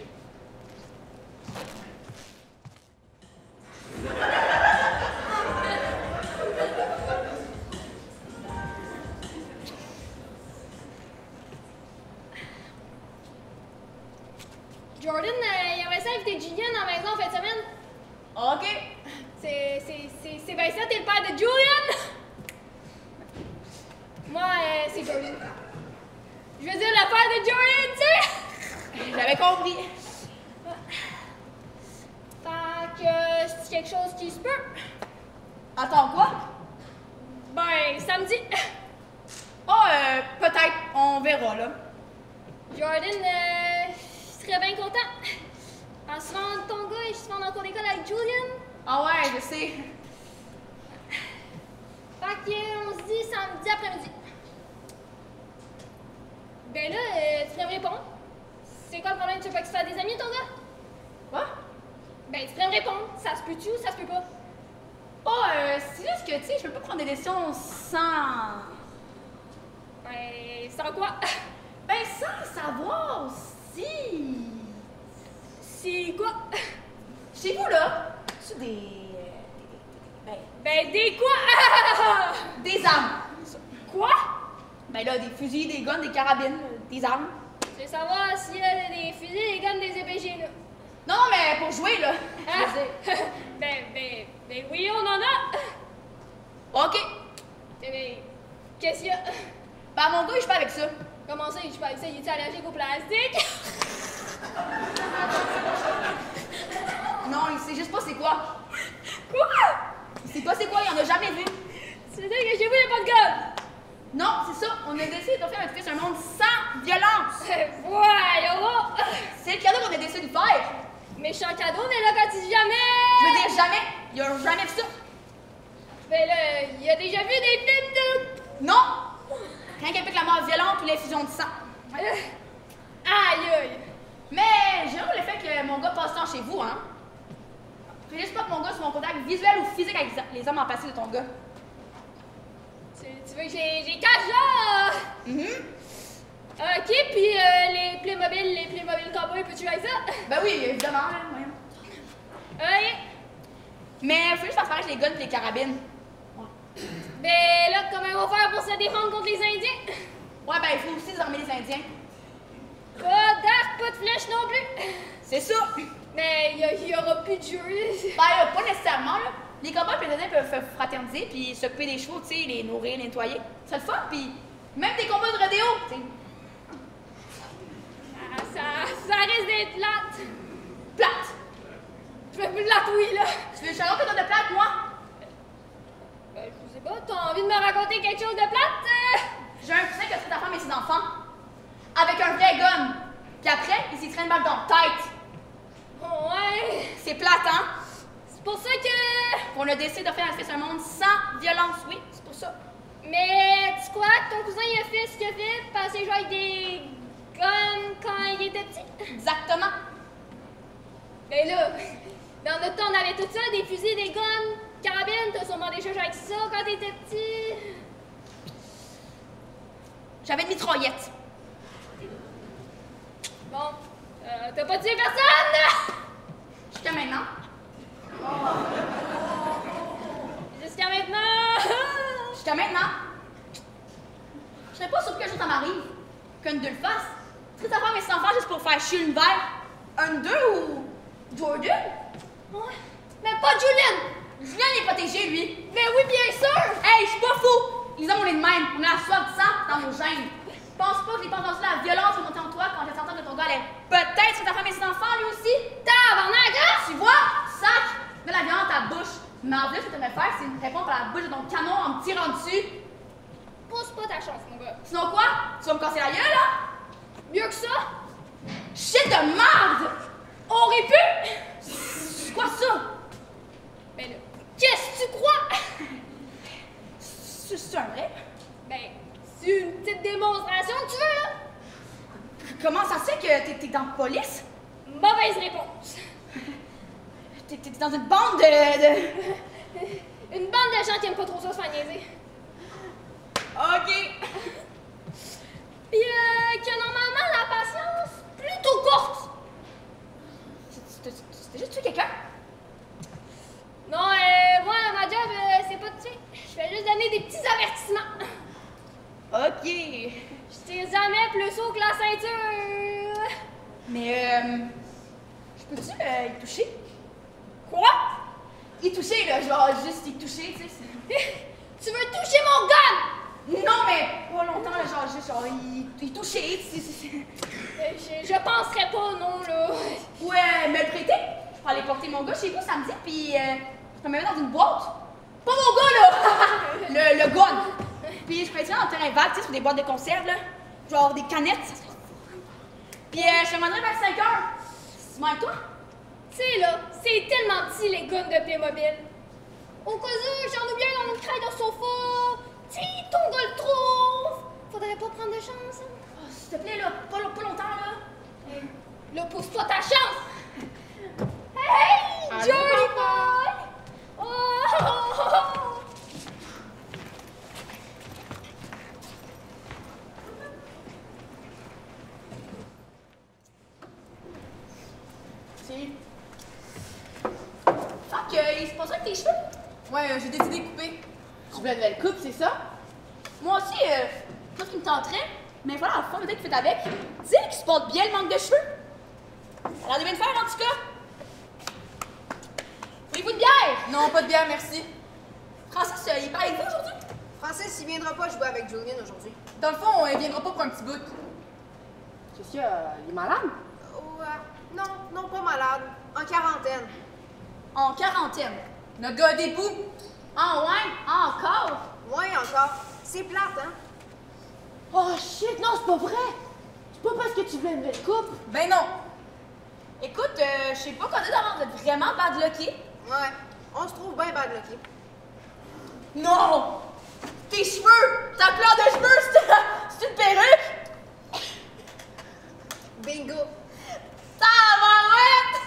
Jordan, il avait ça invité Julian à la maison en fin de semaine. OK. C'est bien ça, t'es le père de Julian? Moi, c'est Jordan. Je veux dire le père de Jordan, tu sais? J'avais compris. Fait que c'est quelque chose qui se peut. Attends, quoi? Ben, samedi. Oh, peut-être. On verra, là. Jordan, serait bien content. En se rendant ton gars et je se rends en cours d'école avec Julian. Ah ouais, je sais. Fait qu'on se dit samedi après-midi. Ben là, tu pourrais me répondre. C'est quoi le problème? Tu veux pas que tu fasses des amis, ton gars? Quoi? Ben, tu pourrais me répondre. Ça se peut-tu ou ça se peut pas? Oh, c'est juste que, tu sais, je peux pas prendre des décisions sans... Ben, sans quoi? Ben, sans savoir si... Si quoi? Chez vous, là, tu Ben, des quoi? Des armes. Quoi? Ben là, des fusils, des guns, des carabines, des armes. Tu veux savoir s'il y a des fusils, des guns, des épées, là? Non, mais pour jouer, là. Hein? Ben oui, on en a. OK. Ben, qu'est-ce qu'il y a? Ben, mon gars, il joue pas avec ça. Comment ça, il joue pas avec ça? Il est allergique au plastique? Non, il sait juste pas c'est quoi. Quoi? Il sait pas c'est quoi, il en a jamais vu. Tu veux dire que chez vous, il n'y a pas de gun? Non, c'est ça. On a décidé de faire notre fils un monde sans violence. Voyons! C'est le cadeau qu'on a décidé de faire. Méchant cadeau, mais là, quand tu dis jamais... Je veux dire jamais. Il a jamais vu ça. Mais là, il a déjà vu des films de... Non! Rien qu'avec la mort violente ou l'infusion de sang. Aïe, aïe! Mais j'aime le fait que mon gars passe temps chez vous, hein? Fais juste pas que mon gars soit mon contact visuel ou physique avec les hommes en passé de ton gars. Tu veux que j'ai 4 genres? OK, puis les Playmobil Cowboys, peux-tu jouer avec ça? Ben oui, évidemment, là, voyons. OK. Mais faut juste faire pareil avec les guns et les carabines. Ben là, comment on va faire pour se défendre contre les Indiens? Ouais, ben il faut aussi désarmer les Indiens. Pas d'arc, pas de flèche non plus. C'est ça. Mais il y aura plus de jeu. Ben pas nécessairement, là. Les cowboys et les Indiens peuvent fraterniser puis s'occuper des chevaux, tu sais, les nourrir, les nettoyer. C'est le fun, puis même des combats de rodéo, tu sais. Ça risque d'être plate. Plate? Je veux plus de la touille, là. Tu veux que je te raconte quelque chose de plate, moi? Ben, je sais pas, t'as envie de me raconter quelque chose de plate? J'ai un cousin qui a tué ta femme et ses enfants. Avec un vrai gun. Puis après, il s'y traîne une balle dans la tête. Ouais. C'est plate, hein? C'est pour ça que... On a décidé de faire un fils un monde sans violence, oui, c'est pour ça. Mais tu crois que ton cousin il a fait ce qu'il a fait parce qu'il jouait avec des guns quand il était petit? Exactement. Mais là, dans notre temps, on avait tout ça, des fusils, des guns, carabines, t'as sûrement déjà joué avec ça quand t'étais petit. J'avais une mitraillette. Bon, t'as pas tué personne? Jusqu'à maintenant. Jusqu'à maintenant? Jusqu'à maintenant. Je serais pas surpris qu'un jour ça m'arrive. Qu'un de le fasse. Tu sais, ta femme et ses enfants juste pour faire chier l'univers. Un d'eux ou Jordan? Ouais. Mais pas Julian! Julien est protégé, lui. Mais oui, bien sûr! Hey, je suis pas fou! Les hommes, on est de même. On a la soif de sang dans nos gènes. Pense pas que les pensées de la violence vont monter en toi quand tu s'entends que ton gars allait peut-être sur ta femme et ses enfants, lui aussi. Tabarnak, hein? Tu vois? Sac! Mets la violence à ta bouche. Mais en vrai, ce que tu aimerais faire, c'est me répondre par la bouche de ton canon en me tirant dessus. Pousse pas ta chance, mon gars. Sinon quoi? Tu vas me casser la gueule, là? Mieux que ça? Shit de merde! On aurait pu! C'est quoi ça? Ben là, qu'est-ce que tu crois? C'est un vrai? Ben, c'est une petite démonstration que tu veux, là? Comment ça se fait que t'es dans la police? Mauvaise réponse. T'es dans une bande de... Une bande de gens qui aiment pas trop ça se faire niaiser. OK. Puis qui a normalement la patience plutôt courte. C'était juste tuer quelqu'un? Non, moi, ma job, c'est pas de tuer. Je fais juste donner des petits avertissements. OK. Je tire jamais plus haut que la ceinture. Mais, je peux-tu y toucher? Quoi? Y toucher, là, genre juste y toucher, tu sais. Tu veux toucher mon gun? Non, mais pas longtemps, là, genre juste genre y toucher, Je penserais pas, non, là. Ouais, me le prêter? Je peux aller porter mon gars chez vous samedi, puis je peux me mettre dans une boîte. Pas mon gars, là! le gun! Puis je prétends en terrain vague, tu sais, sur des boîtes de conserve, là. Genre des canettes, ça serait fou. Puis je te demanderais vers 5 heures. C'est même toi? Tu sais, là, c'est tellement petit, les guns de Playmobil. Au cas où, j'en oublie un dans une craie de sofa. Si ton gars le trouve, faudrait pas prendre de chance. Hein? Oh, s'il te plaît, là, pas longtemps, là. Là, pousse-toi ta chance! Hey! Johnny boy! Oh! Fait que, il se passe avec tes cheveux? Ouais, j'ai décidé de couper. Tu voulais une nouvelle coupe, c'est ça? Moi aussi, pas ce qui me tenterait, mais voilà, la femme peut-être fait avec. Dis qu'il supporte bien le manque de cheveux. Ça a l'air de bien le faire, en tout cas. Voulez-vous de bière? Non, pas de bière, merci. Francis, il est pas avec vous aujourd'hui? Francis, il viendra pas jouer avec Julian aujourd'hui. Dans le fond, il viendra pas pour un petit bout. Qu'est-ce qu'il y a? Il est malade? Non, pas malade. En quarantaine. En quarantaine. Notre gars a des poux. Ah ouais? Ah, encore? Ouais, encore. C'est plate, hein? Oh shit, non, c'est pas vrai! C'est pas parce que tu voulais une nouvelle coupe? Ben non. Écoute, je sais pas quand est-ce d'avoir d'être vraiment bad lucky. Ouais, on se trouve bien bad lucky. Non! Tes cheveux! Ta couleur de cheveux, c'est une perruque? Bingo! Tabarouette!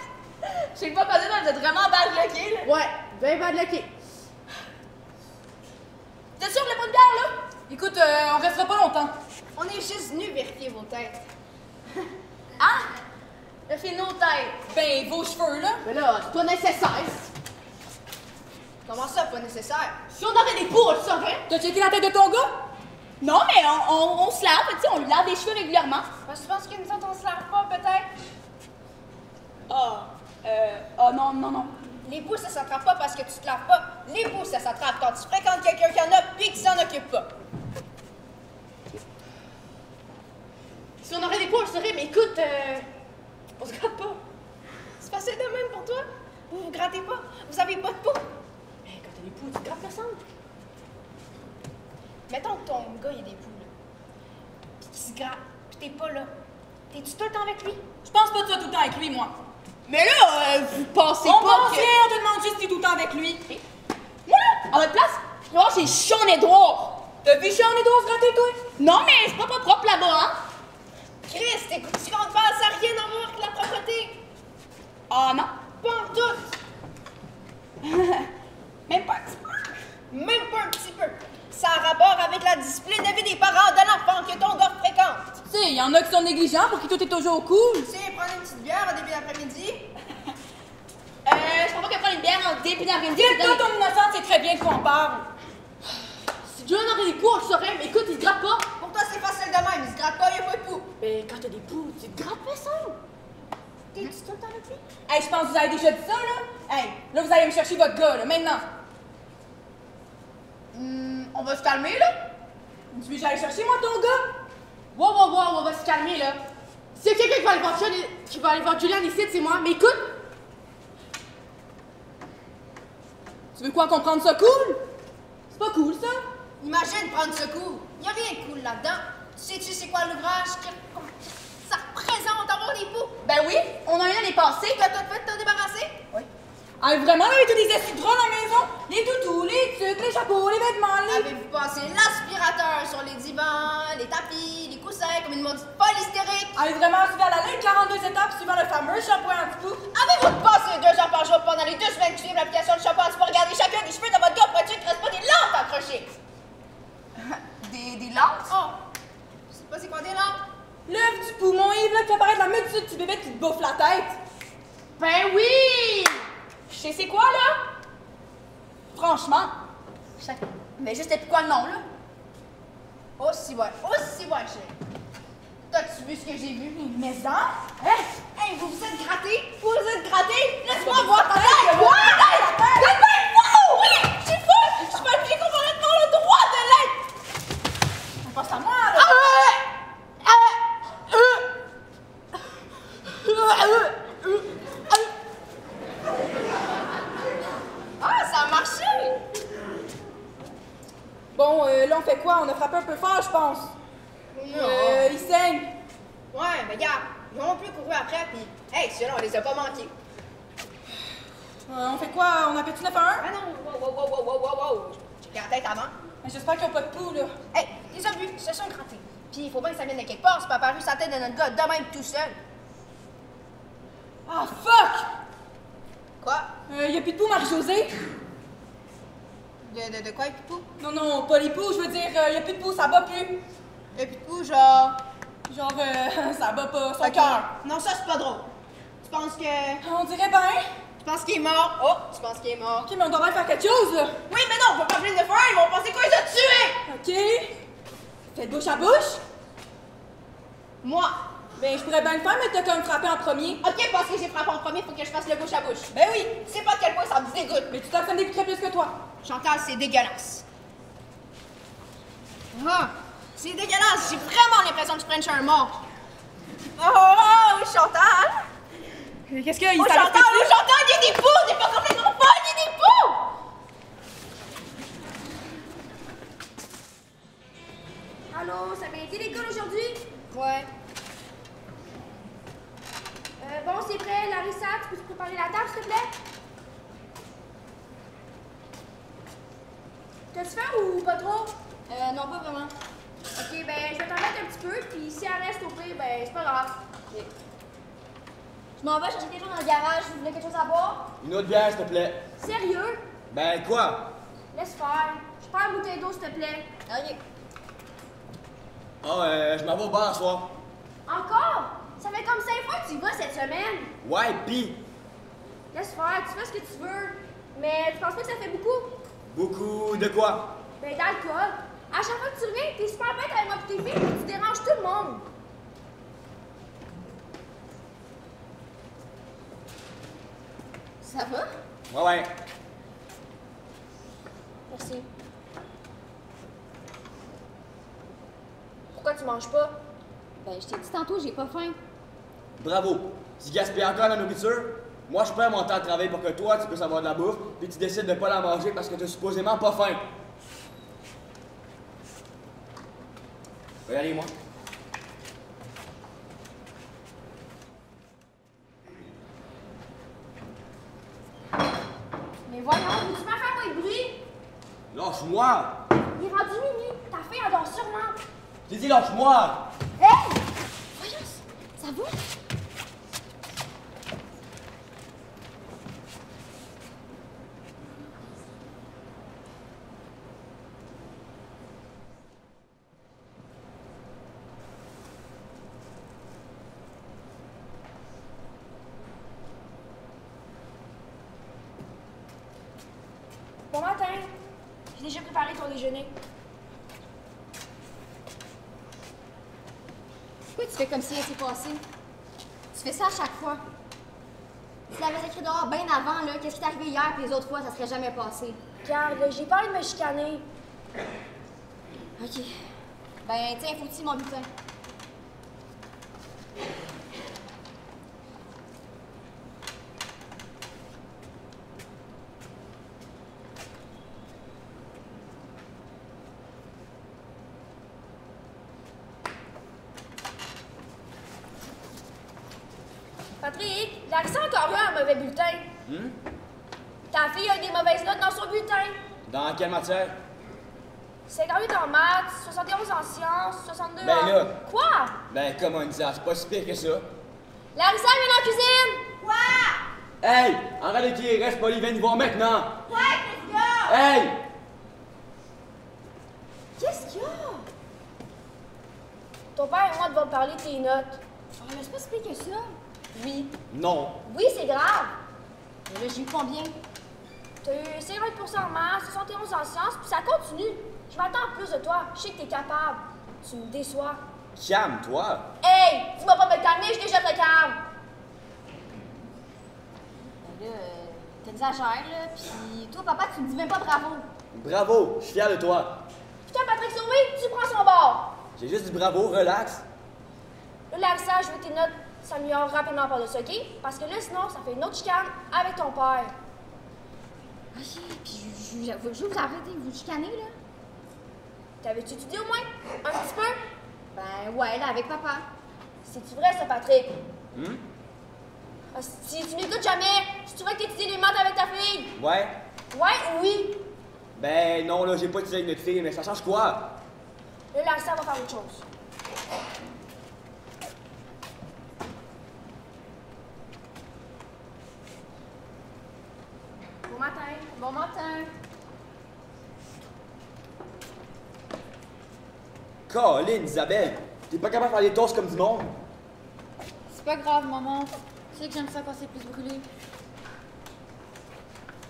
Je sais pas quand est-ce d'être vraiment bad lucky, là. Ouais, bien bad lucky. T'es sûr que vous voulez pas de bière, là? Écoute, on restera pas longtemps. On est juste venus vérifier vos têtes. Hein? Le fait nos têtes. Ben, vos cheveux, là. Mais là, c'est pas nécessaire. Comment ça, pas nécessaire? Si on aurait des poux, on le saurait. T'as checké la tête de ton gars? Non, mais on se lave, tu sais, on lui lave les cheveux régulièrement. Parce que tu penses que nous autres, on se lave pas, peut-être? Oh non. Les poux, ça s'attrape pas parce que tu te laves pas. Les poux, ça s'attrape quand tu fréquentes quelqu'un qui en a puis qui s'en occupe pas. Si on aurait des poux, on le saurait, mais écoute, on se gratte pas. C'est facile de même pour toi? Vous vous grattez pas? Vous avez pas de poux? Mais quand t'as des poux, tu te grattes personne. Mettons que ton gars, il a des poux, là. Puis qu'il se gratte, puis t'es pas là. T'es-tu tout le temps avec lui? Je pense pas que tu sois tout le temps avec lui, moi. Mais là, vous pensez On pas pense que... rien, on te demande juste si t'es tout le temps avec lui. Moi, là, à votre place, je vais voir c'est Sean-Édouard. T'as vu Sean-Édouard se gratter, toi? Non, mais c'est pas propre là-bas, hein? Chris, tu comptes pas, ça n'a rien à voir avec la propreté. Ah non. Pas en tout. Même pas un petit peu. Même pas un petit peu. Ça a rapport avec la discipline de vie des parents de l'enfant que ton gars fréquente. Tu sais, il y en a qui sont négligents pour qui tout est toujours cool. Tu sais, prendre une petite bière au début d'après-midi. Je crois pas que prendre une bière en début d'après-midi. Toi, ton innocence, c'est très bien qu'on parle. Si John aurait des poux, on le saurait, mais écoute, il se gratte pas. Pour toi, c'est facile de même. Il se gratte pas, il n'y a pas de poux. Mais quand t'as des poux, tu te grattes personne. T'es-tu tout le temps avec lui? Hey, je pense que vous avez déjà dit ça, là. Hey, là, vous allez me chercher votre gars, là, maintenant. On va se calmer, là. Tu veux que j'aille chercher, moi, ton gars? Wow, on va se calmer, là. S'il y a quelqu'un qui va aller voir Julian ici, c'est moi. Mais écoute, Tu veux quoi, qu'on prenne ça cool? C'est pas cool, ça. Imagine prendre ce coup. Il n'y a rien de cool là-dedans. Sais-tu c'est quoi l'ouvrage? Ça représente avoir des poux. Ben oui, on a un l'année passée. T'as tout fait de t'en débarrasser? Oui. Ah, vraiment, là, avec tous les essuie-draps dans la maison? Les toutous, les tucs, les chapeaux, les vêtements, les... Avez-vous passé l'aspirateur sur les divans, les tapis, les coussins, comme une maudite folle hystérique? Avez-vous vraiment suivi à la ligne 42 étapes suivant le fameux shampoing anti-poux? Avez-vous passé 2 heures par jour pendant les 2 semaines que suivent l'application de shampoing pour regarder chacun des cheveux de votre gars pour être sûr qu'il ne reste pas des lampes accrochées? Des lampes? Oh! Je sais pas c'est quoi des lampes? L'œuf du poumon, Yves, là, qui fait apparaître la multitude du bébé qui te bouffe la tête. Ben oui! Je sais c'est quoi, là? Franchement. Mais juste, c'est quoi le nom, là? Aussi ouais, chérie. T'as-tu vu ce que j'ai vu? Mais ça? Hey, vous vous êtes gratté? Vous vous êtes gratté? Laisse-moi voir ta tête! Quoi? Oui! Je suis folle! Je suis palpiquée complètement le droit de l'être! On passe à moi, là. Ah, ça a marché! on a frappé un peu fort, je pense. Non. Il saigne. Ouais, mais regarde, ils ont plus couru après, puis hey, ceux-là, on les a pas manqués. On fait quoi? On appelle-tu 911? Ah non, wow. J'ai la tête avant. J'espère qu'ils ont pas de pouls, là. Hey, les obus, ils se sont grattés. Puis il faut bien que ça vienne de quelque part, c'est pas apparu sa tête de notre gars, de même tout seul. Ah, fuck! Quoi? Y a plus de pouls, Marie-Josée? De quoi, les poux? Non, pas les pouls, je veux dire, y a plus de pouls, ça bat plus. Y a plus de poux, genre... Genre, ça bat pas son cœur. Non, ça, c'est pas drôle. Tu penses que... On dirait bien. Tu penses qu'il est mort? Oh, tu penses qu'il est mort? Ok, mais on doit bien faire quelque chose, là. Oui, mais non, on peut pas appeler le 911, ils vont penser qu'on les a tués! Ok. Faites bouche à bouche. Moi. Ben, je pourrais bien le faire, mais t'as comme frappé en premier. Ok, parce que j'ai frappé en premier, faut que je fasse le bouche à bouche. Ben oui. Tu sais pas à quel point ça me dégoûte. Mais tu t'en ça me dégoûterait plus que toi. Chantal, c'est dégueulasse. Ah, c'est dégueulasse. J'ai vraiment l'impression que je prenne chez un mort. Oh, Chantal! Qu'est-ce qu'il y a? Oh, Chantal, il y a des poux! T'es pas complètement folle, il y a des poux! Allô, ça a bien été l'école aujourd'hui? Ouais. Bon, c'est prêt. Larissa, tu peux te préparer la table, s'il te plaît? T'as-tu faim ou pas trop? Non, pas vraiment. Ok, ben, je vais t'en mettre un petit peu, puis si elle reste au pire, ben, c'est pas grave. Ok. Je m'en vais chercher quelque chose dans le garage. Vous voulez quelque chose à boire? Une autre bière, s'il te plaît. Sérieux? Ben, quoi? Laisse faire. Je prends une bouteille d'eau, s'il te plaît. Ok. Je m'en vais au bar ce soir. Encore? Ça fait comme 5 fois que tu y vas cette semaine. Ouais, pis? Laisse faire, tu fais ce que tu veux. Mais tu penses pas que ça fait beaucoup? Beaucoup de quoi? Ben, d'alcool. À chaque fois que tu reviens, t'es super bête avec moi et tes filles, puis tu déranges tout le monde. Ça va? Ouais. Merci. Pourquoi tu manges pas? Ben, je t'ai dit tantôt, j'ai pas faim. Bravo. Tu gaspilles encore la nourriture? Moi, je perds mon temps de travail pour que toi, tu puisses avoir de la bouffe, puis tu décides de pas la manger parce que t'as supposément pas faim. Je vais y aller, moi. Mais voyons, veux-tu m'en faire moins de bruit? Lâche-moi! Il est rendu minuit. Ta fille adore sûrement. J'ai dit lâche-moi! Hey! Voyons, ça va? Bon matin. J'ai déjà préparé ton déjeuner. Pourquoi tu fais comme si elle s'est passée? Tu fais ça à chaque fois. Si tu l'avais écrit dehors bien avant, là, qu'est-ce qui t'est arrivé hier puis les autres fois, ça serait jamais passé. Regarde, j'ai pas envie de me chicaner. Ok. Ben, tiens, faut-il mon bulletin? Patrick, Larissa a encore eu un mauvais bulletin. Ta fille a eu des mauvaises notes dans son bulletin. Dans quelle matière? 58 en maths, 71 en sciences, 62 Ben en... là. Quoi? Ben, comment dire, c'est pas si pire que ça. Larissa, viens dans la cuisine! Quoi? Hey! Arrête de crier, reste poli, viens nous voir maintenant! Quoi? Qu'est-ce qu'il y a? Hey! Qu'est-ce qu'il y a? Ton père et moi devons parler de tes notes. Ah, mais c'est pas si pire que ça. Oui. Non. Oui, c'est grave. Mais là, j'ai eu combien? T'as eu 50% en maths, 71 en sciences, puis ça continue. Je m'attends plus de toi. Je sais que t'es capable. Tu me déçois. Calme-toi. Hey! Dis-moi pas de me calmer, je déjà te calme. Ben là, t'exagères, là. Puis toi, papa, tu me dis même pas bravo. Bravo, je suis fier de toi. Putain, Patrick Sauvé, tu prends son bord. J'ai juste dit bravo, relax. Là, Larissa, je veux que tes notes s'améliorent rapidement par dessus, OK? Parce que là, sinon, ça fait une autre chicane avec ton père. Ok, puis je vous arrêtez, vous chicanez, là. T'avais-tu étudié au moins? Un petit peu? Ben ouais, là, avec papa. C'est-tu vrai, ça, Patrick? Hum? Si tu m'écoutes jamais, c'est-tu vrai que t'étudies les maths avec ta fille? Ouais. Ouais ou oui? Ben non, là, j'ai pas étudié avec notre fille, mais ça change quoi? Là, ça va faire autre chose. Bon matin. Bon matin. Colin, Isabelle, t'es pas capable de faire des toasts comme du monde? C'est pas grave, maman. Tu sais que j'aime ça quand c'est plus brûlé.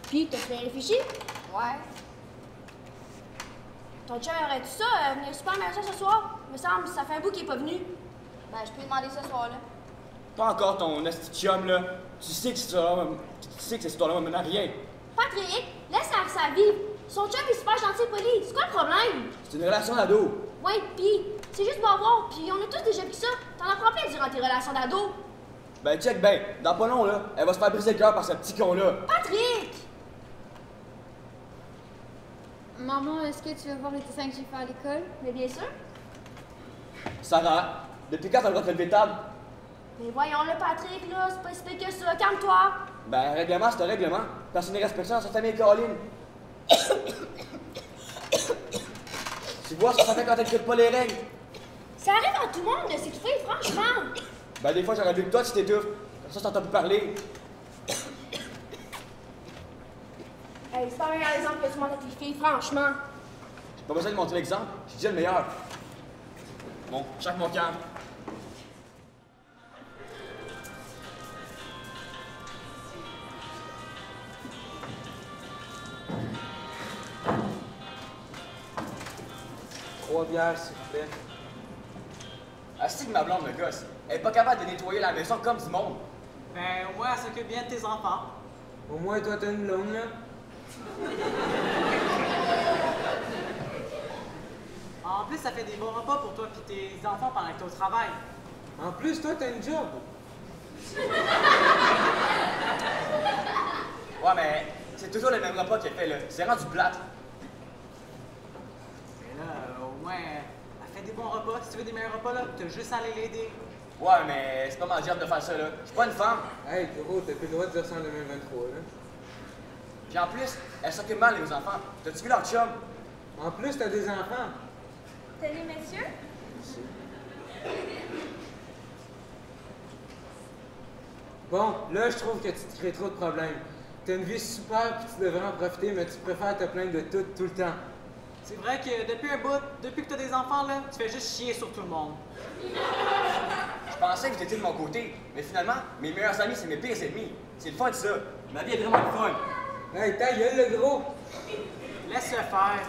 Puis, t'as bien réfléchi? Ouais. Ton chum aurait-tu ça, venir super à la maison ce soir? Me semble, ça fait un bout qu'il est pas venu. Ben, je peux lui demander ce soir, là. Pas encore ton esti chum, là. Tu sais que cette histoire-là mène à rien. Patrick, laisse faire sa vie. Son chum est super gentil et poli. C'est quoi le problème? C'est une relation d'ado. Ouais, pis c'est juste pour voir. Puis on a tous déjà vu ça. T'en apprends plein durant tes relations d'ado. Ben check ben, dans pas long, là, elle va se faire briser le cœur par ce petit con-là. Patrick! Maman, est-ce que tu veux voir les dessins que j'ai fait à l'école? Mais bien sûr. Sarah, depuis quand t'as le droit de te lever de table? Mais voyons le Patrick, là, c'est pas si pire que ça. Calme-toi. Ben, un règlement, c'est un règlement. Personne n'est respectueux dans sa famille, Caroline. Tu vois, ça fait quand t'écoutes pas les règles. Ça arrive à tout le monde de s'étouffer, franchement. Ben, des fois, j'aurais vu que toi, tu t'étouffes. Comme ça, t'entends plus parler. Hey, c'est pas un meilleur exemple que tu montres à tes filles, franchement. J'ai pas besoin de montrer l'exemple. J'ai déjà le meilleur. Bon, chaque mon calme. Trois bières, s'il vous plaît. Asti que ma blonde me gosse. Elle est pas capable de nettoyer la maison comme du monde. Ben, au moins, elle s'occupe bien de tes enfants. Au moins, toi, t'as une blonde, là. En plus, ça fait des bons repas pour toi et tes enfants pendant que t'es au travail. En plus, toi, t'as une job. Ouais, mais c'est toujours le même repas qu'elle fait, là. C'est rendu plate. Mais là, au moins, elle fait des bons repas. Si tu veux des meilleurs repas, là, t'as juste à aller l'aider. Ouais, mais c'est pas ma job de faire ça, là. Je suis pas une femme. Hey, gros, t'as plus le droit de dire ça en 2023, là. Puis en plus, elle s'occupe mal aux enfants. T'as-tu vu leur chum? En plus, t'as des enfants. Tenez, messieurs. Bon, là, je trouve que tu te crées trop de problèmes. T'as une vie super, puis tu devrais en profiter, mais tu préfères te plaindre de tout le temps. C'est vrai que depuis un bout, depuis que t'as des enfants, là, tu fais juste chier sur tout le monde. Je pensais que j'étais de mon côté, mais finalement, mes meilleurs amis, c'est mes pires ennemis. C'est le fun, ça. Ma vie est vraiment le fun. Hey, ta gueule, le gros! Laisse-le faire.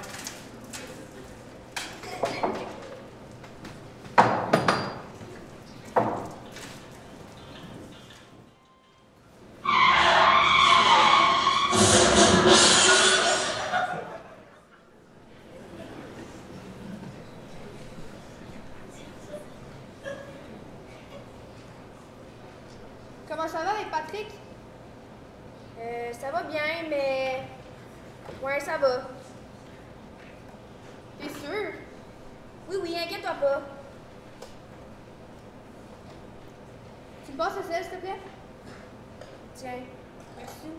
Comment ça va avec Patrick? Ça va bien, mais... Ouais, ça va. T'es sûr? Oui, oui, inquiète-toi pas. Tu me passes le sel, s'il te plaît? Tiens, merci.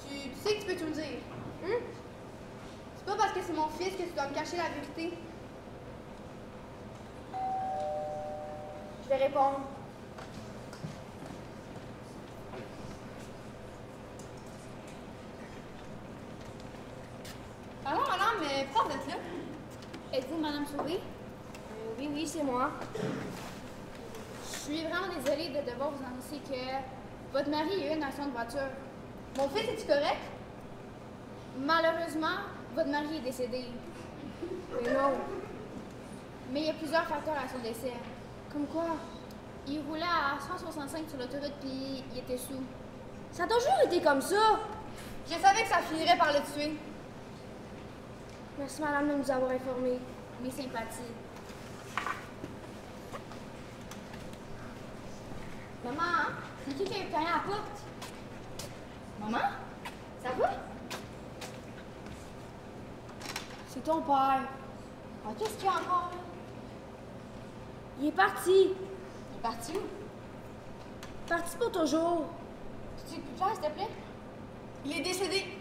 Tu sais que tu peux tout me dire. C'est pas parce que c'est mon fils que tu dois me cacher la vérité. Je vais répondre. Pardon, madame, mais pourquoi vous êtes là? Êtes-vous Madame Sauvé? Oui, oui, c'est moi. Je suis vraiment désolée de devoir vous annoncer que votre mari a eu un accident de voiture. Mon fils, est-tu correct? Malheureusement, votre mari est décédé. Mais non. Mais il y a plusieurs facteurs à son décès. Comme quoi, il roulait à 165 sur l'autoroute puis il était sous. Ça a toujours été comme ça. Je savais que ça finirait par le tuer. Merci, madame, de nous avoir informés. Mes sympathies. Maman, c'est qui a eu à la porte? Maman? Ça va? C'est ton père. Ah, qu'est-ce qu'il y a encore, là? Il est parti. Il est parti où? Parti pour toujours. Tu peux plus clair, s'il te plaît? Il est décédé.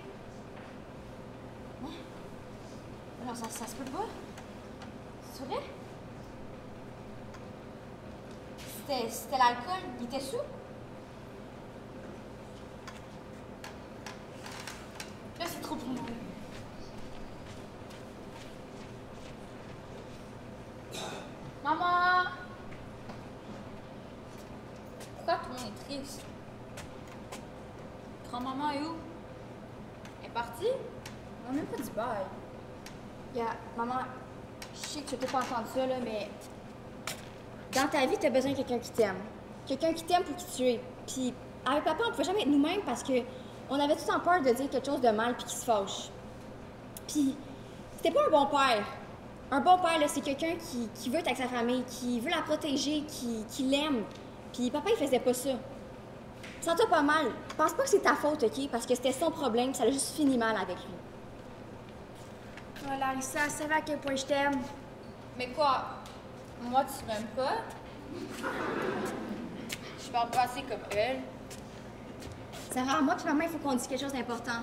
Hein? Non, ça se peut pas. C'est vrai? C'était l'alcool. Il était sous? Là, c'est trop pour moi. Maman! Pourquoi tout le monde est triste? Grand-maman est où? Elle est partie? On n'a même pas dit bye. Maman, je sais que tu n'as pas entendu ça, là, mais dans ta vie, tu as besoin de quelqu'un qui t'aime. Quelqu'un qui t'aime pour qui tu es. Puis avec papa, on ne pouvait jamais être nous-mêmes parce qu'on avait tout le temps peur de dire quelque chose de mal puis qu'il se fâche. Puis c'était pas un bon père. Un bon père, là, c'est quelqu'un qui veut être avec sa famille, qui veut la protéger, qui l'aime. Puis papa, il faisait pas ça. Sens-toi pas mal. Pense pas que c'est ta faute, OK? Parce que c'était son problème, ça a juste fini mal avec lui. Oh, Larissa, c'est vrai à quel point je t'aime. Mais quoi? Moi, tu m'aimes pas? Je parle pas assez comme elle. Sarah, moi puis maman, il faut qu'on dise quelque chose d'important.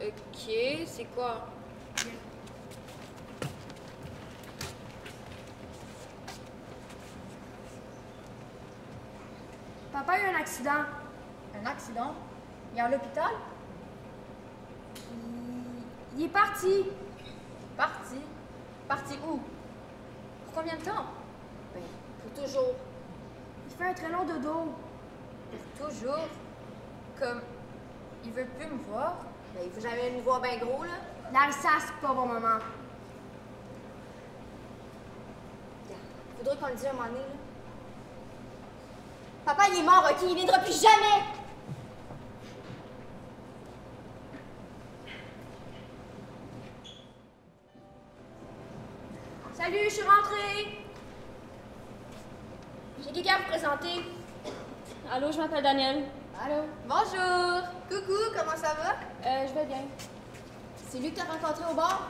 OK, c'est quoi? Papa a eu un accident. Un accident? Il est à l'hôpital? Il est parti. Parti? Parti où? Pour combien de temps? Ben, pour toujours. Il fait un très long dodo. Pour toujours? Comme, il veut plus me voir? Ben, il veut jamais nous voir ben gros, là. Larissa, c'est pas bon moment. Faudrait qu'on le dise un moment donné, là. Papa, il est mort, OK? Il viendra plus jamais! Salut, je suis rentrée. J'ai quelqu'un à vous présenter. Allô, je m'appelle Daniel. Allô? Bonjour! Coucou, comment ça va? Je vais bien. C'est lui que t'as rencontré au bar?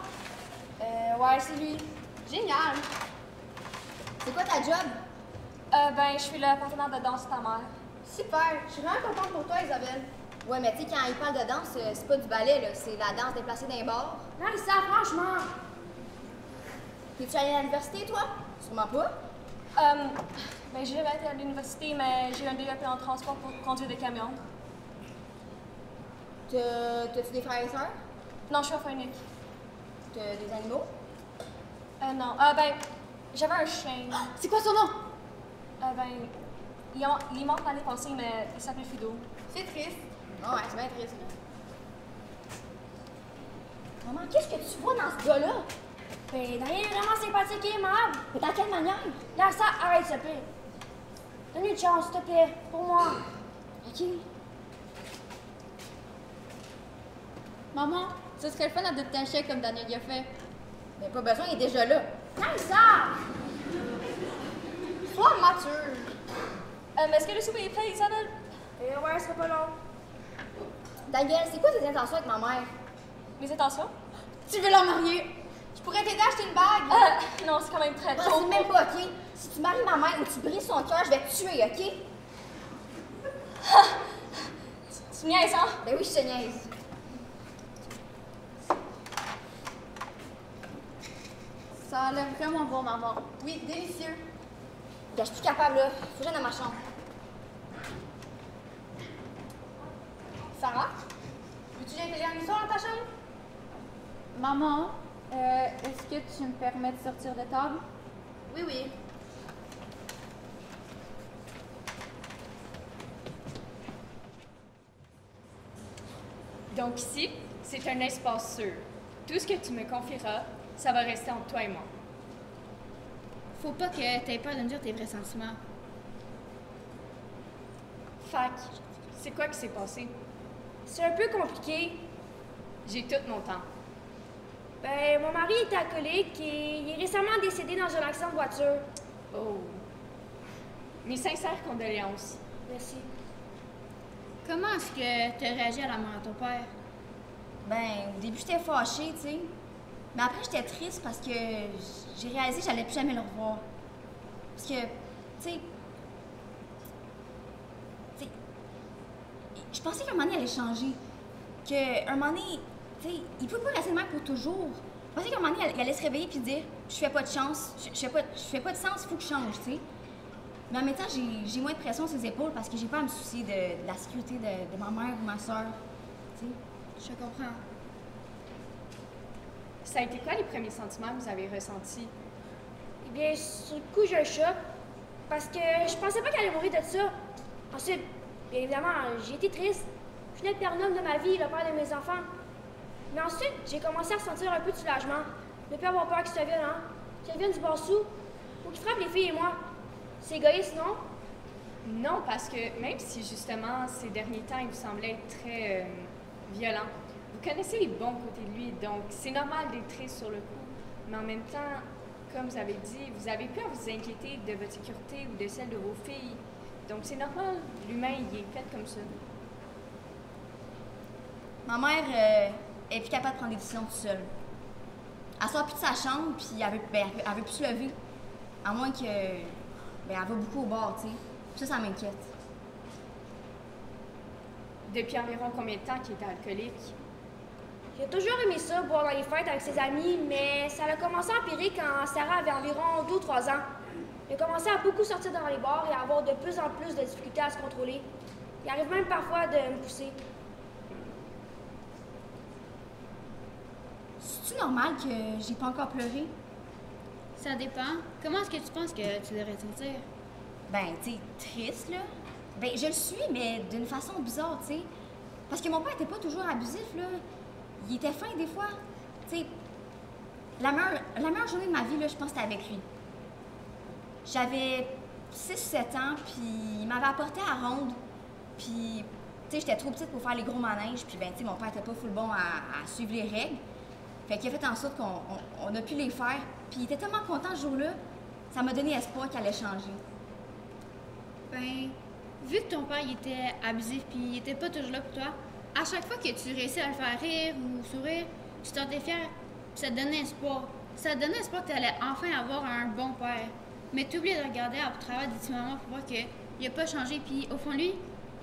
Ouais, c'est lui. Génial! C'est quoi ta job? Ben, je suis le partenaire de danse de ta mère. Super! Je suis vraiment contente pour toi, Isabelle. Ouais, mais tu sais, quand il parle de danse, c'est pas du ballet, là. C'est la danse déplacée d'un bar. Larissa, franchement. T'es-tu allée à l'université, toi? Sûrement pas. Ben, j'ai jamais été à l'université, mais j'ai un DEP en transport pour conduire des camions. T'as-tu des frères et sœurs? Non, je suis enfant unique. T'as des animaux? Non. Ben, j'avais un chien. C'est quoi son nom? Ben, il est mort l'année passée, mais il s'appelait Fido. C'est triste. Oh, ouais, c'est bien triste, là. Maman, qu'est-ce que tu vois dans ce gars-là? Ben, Daniel est vraiment sympathique et aimable. Mais dans quelle manière? Là, ça, arrête, s'il te plaît. Donne-lui une chance, s'il te plaît, pour moi. OK. Maman, ce serait le fun d'adopter un chien comme Daniel y a fait. Mais pas besoin, il est déjà là. Là, ça! Sois mature. Est-ce que le souper est prêt, Isabelle? Ouais, ce sera pas long. Daniel, c'est quoi tes intentions avec ma mère? Mes intentions? Tu veux la marier? Je pourrais t'aider à acheter une bague. Non, c'est quand même très Non, tôt. c'est même pas, OK? Si tu maries ma mère ou tu brises son cœur, je vais te tuer, OK? Tu niaises, hein? Ben oui, je te niaise. Ça a l'air vraiment bon, maman. Oui, délicieux. Je suis plus capable, là. Faut que j'aille dans ma chambre. Sarah? Veux-tu que j'aille une histoire dans ta chambre? Maman, est-ce que tu me permets de sortir de table? Oui, oui. Donc ici, c'est un espace sûr. Tout ce que tu me confieras, ça va rester entre toi et moi. Faut pas que t'aies peur de me dire tes vrais sentiments. Fac, c'est quoi qui s'est passé? C'est un peu compliqué. J'ai tout mon temps. Ben, mon mari est alcoolique et il est récemment décédé dans un accident de voiture. Oh. Mes sincères condoléances. Merci. Comment est-ce que tu as réagi à la mort de ton père? Ben, au début, j'étais fâchée, tu sais. Mais après, j'étais triste parce que j'ai réalisé que j'allais plus jamais le revoir. Parce que, tu sais, je pensais qu'un moment donné, il allait changer. Qu'un moment donné, tu sais, il peut pas rester de même pour toujours. Je pensais qu'un moment donné, il allait se réveiller puis dire « Je fais pas de chance, je fais pas de sens, il faut que je change, tu sais. » Mais en même temps, j'ai moins de pression sur les épaules parce que j'ai pas à me soucier de la sécurité de ma mère ou ma soeur. Tu sais, je comprends. Ça a été quoi les premiers sentiments que vous avez ressentis? Eh bien, sur le coup, j'ai un choc. Parce que je pensais pas qu'elle allait mourir de ça. Ensuite, bien évidemment, j'ai été triste. Je venais de perdre un homme de ma vie, le père de mes enfants. Mais ensuite, j'ai commencé à ressentir un peu de soulagement. Ne plus avoir peur qu'il soit violent, qu'il revienne du bassou, ou qu'il frappe les filles et moi. C'est égoïste, non? Non, parce que même si justement ces derniers temps il vous semblait être très violent, vous connaissez les bons côtés de lui, donc c'est normal d'être triste sur le coup. Mais en même temps, comme vous avez dit, vous avez peur de vous inquiéter de votre sécurité ou de celle de vos filles. Donc c'est normal, l'humain il est fait comme ça. Ma mère est plus capable de prendre des décisions toute seule. Elle sort plus de sa chambre, puis elle veut plus se lever. À moins que... Ben, elle va beaucoup au bar, tu sais. Ça m'inquiète. Depuis environ combien de temps qu'il était alcoolique? J'ai toujours aimé ça, boire dans les fêtes avec ses amis, mais ça a commencé à empirer quand Sarah avait environ 2 ou 3 ans. Il a commencé à beaucoup sortir dans les bars et à avoir de plus en plus de difficultés à se contrôler. Il arrive même parfois de me pousser. C'est-tu normal que j'ai pas encore pleuré? Ça dépend. Comment est-ce que tu penses que tu devrais te sentir? Ben, tu sais, triste, là. Ben, je le suis, mais d'une façon bizarre, tu sais. Parce que mon père était pas toujours abusif, là. Il était fin, des fois. Tu sais, la meilleure journée de ma vie, là, je pense que c'était avec lui. J'avais 6-7 ans, puis il m'avait apporté à ronde. Puis, tu sais, j'étais trop petite pour faire les gros manèges. Puis, ben, tu sais, mon père était pas full bon à suivre les règles. Fait qu'il a fait en sorte qu'on a pu les faire. Puis il était tellement content ce jour-là, ça m'a donné espoir qu'il allait changer. Ben, vu que ton père il était abusif puis il était pas toujours là pour toi, à chaque fois que tu réussis à le faire rire ou sourire, tu t'en étais fière. Ça te donnait espoir. Ça te donnait espoir que tu allais enfin avoir un bon père. Mais tu oublies de regarder à travers des petits moments pour voir qu'il n'a pas changé. Puis au fond de lui,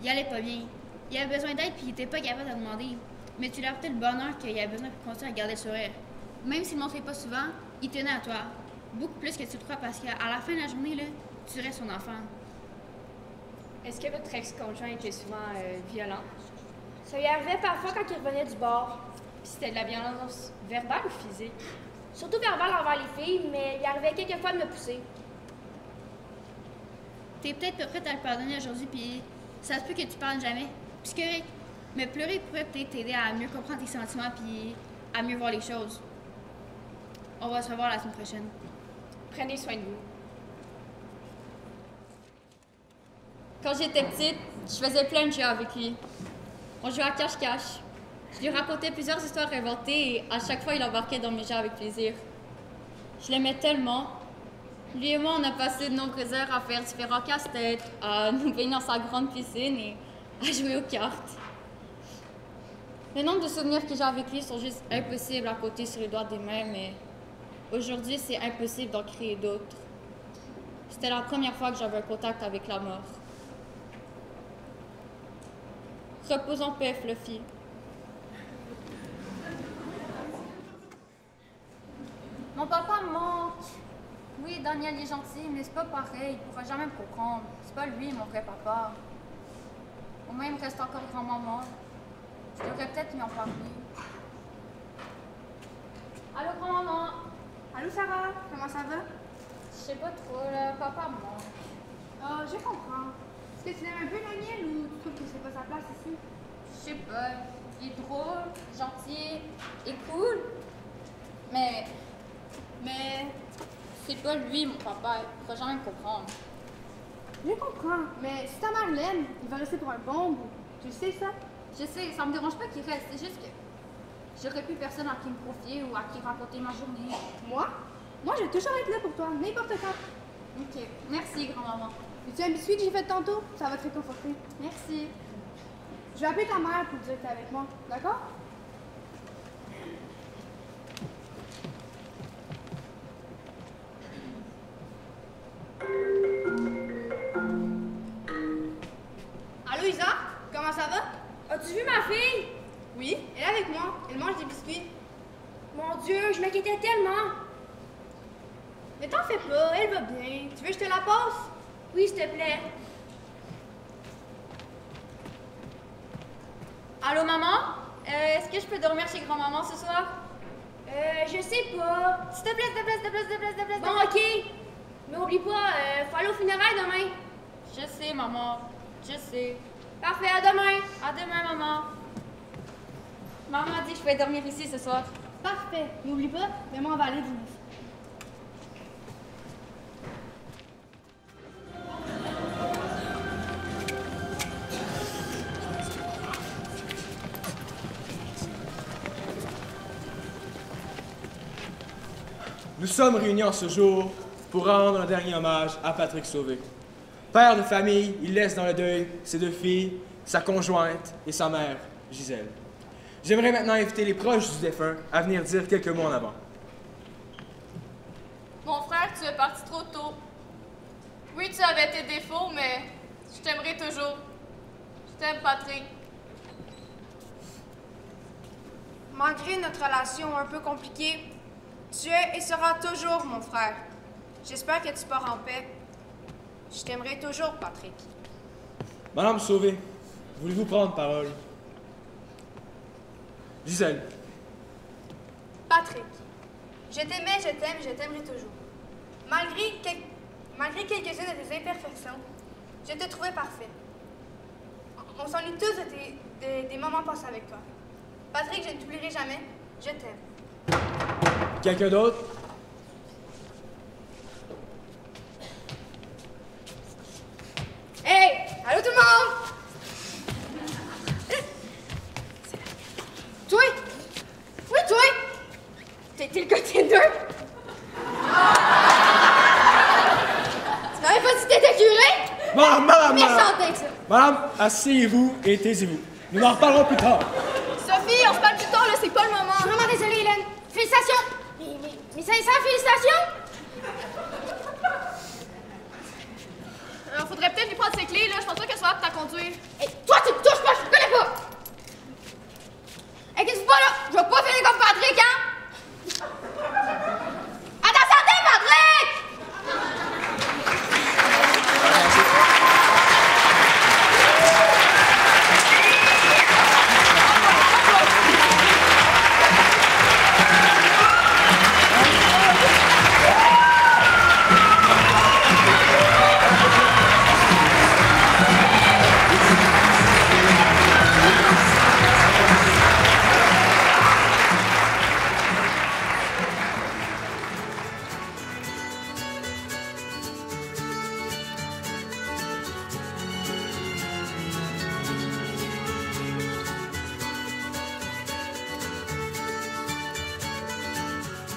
il allait pas bien. Il avait besoin d'aide puis il était pas capable de demander. Mais tu lui as apporté le bonheur qu'il avait besoin pour continuer à garder le sourire. Même s'il ne le montrait pas souvent, il tenait à toi. Beaucoup plus que tu le crois parce qu'à la fin de la journée, là, tu restes son enfant. Est-ce que votre ex-conjoint était souvent violent? Ça lui arrivait parfois quand il revenait du bar. Puis c'était de la violence verbale ou physique? Surtout verbale envers les filles, mais il arrivait quelquefois de me pousser. T'es peut-être pas prête à le pardonner aujourd'hui, puis ça se peut que tu parles jamais. Puis c'est correct. Mais pleurer pourrait peut-être t'aider à mieux comprendre tes sentiments puis à mieux voir les choses. On va se revoir la semaine prochaine. Prenez soin de vous. Quand j'étais petite, je faisais plein de jeux avec lui. On jouait à cache-cache. Je lui racontais plusieurs histoires inventées et à chaque fois, il embarquait dans mes jeux avec plaisir. Je l'aimais tellement. Lui et moi, on a passé de nombreuses heures à faire différents casse-têtes, à nous baigner dans sa grande piscine et à jouer aux cartes. Le nombre de souvenirs que j'ai avec lui sont juste impossibles à compter sur les doigts des mains, mais aujourd'hui, c'est impossible d'en créer d'autres. C'était la première fois que j'avais un contact avec la mort. Repose en paix, Fluffy. Mon papa me manque. Oui, Daniel est gentil, mais c'est pas pareil. Il pourra jamais me comprendre. C'est pas lui, mon vrai papa. Au moins, il me reste encore grand-maman. Je devrais peut-être lui en parler. Allô, grand-maman? Allô, Sarah? Comment ça va? Je sais pas trop, là. Papa me manque. Ah, je comprends. Est-ce que tu l'aimes un peu, Daniel, ou tu trouves que c'est pas sa place ici? Je sais pas. Il est drôle, gentil et cool. Mais c'est pas lui, mon papa. Il pourra jamais me comprendre. Je comprends, mais si ta mère l'aime, il va rester pour un bon bout. Tu sais ça? Je sais, ça me dérange pas qu'il reste. C'est juste que j'aurais plus personne à qui me confier ou à qui raconter ma journée. Moi? Moi, je vais toujours être là pour toi, n'importe quand. Ok, merci, grand-maman. Veux-tu un biscuit que j'ai fait tantôt? Ça va te réconforter. Merci. Je vais appeler ta mère pour dire que t'es avec moi, d'accord? tellement. Mais t'en fais pas, elle va bien. Tu veux que je te la passe? Oui, s'il te plaît. Allô, maman? Est-ce que je peux dormir chez grand-maman ce soir? Je sais pas. S'il te plaît, s'il te plaît, s'il te plaît, s'il te plaît, s'il te plaît. Bon, ok. Mais oublie pas, faut aller au funérailles demain. Je sais, maman. Je sais. Parfait, à demain. À demain, maman. Maman a dit que je pouvais dormir ici ce soir. Parfait. N'oublie pas, mets-moi en valet du lit. Nous sommes réunis en ce jour pour rendre un dernier hommage à Patrick Sauvé. Père de famille, il laisse dans le deuil ses 2 filles, sa conjointe et sa mère, Gisèle. J'aimerais maintenant inviter les proches du défunt à venir dire quelques mots en avant. Mon frère, tu es parti trop tôt. Oui, tu avais tes défauts, mais je t'aimerai toujours. Je t'aime, Patrick. Malgré notre relation un peu compliquée, tu es et seras toujours mon frère. J'espère que tu pars en paix. Je t'aimerai toujours, Patrick. Madame Sauvé, voulez-vous prendre parole? Gisèle. Patrick, je t'aimais, je t'aime, je t'aimerai toujours. Malgré quelques-unes de tes imperfections, je te trouvais parfait. On s'ennuie tous des moments passés avec toi. Patrick, je ne t'oublierai jamais. Je t'aime. Quelqu'un d'autre? Hey! Allô tout le monde! Toi? Oui, toi? T'es le gars Tinder? Tu m'avais pas dit que t'étais curé? Madame! Méchante avec ça. Madame, asseyez-vous et taisez-vous. Nous en reparlerons plus tard. Sophie, on se parle plus tard, là, c'est pas le moment. Je suis vraiment désolée, Hélène. Félicitations! Mais ça, félicitations! Faudrait peut-être lui prendre ses clés, là. Je pense pas que ce soit apte à conduire. Hey, toi, tu me touches pas, je te connais pas! Hey, qu'est-ce que tu fais là? Je vais pas finir comme Patrick, hein? À ta santé, Patrick!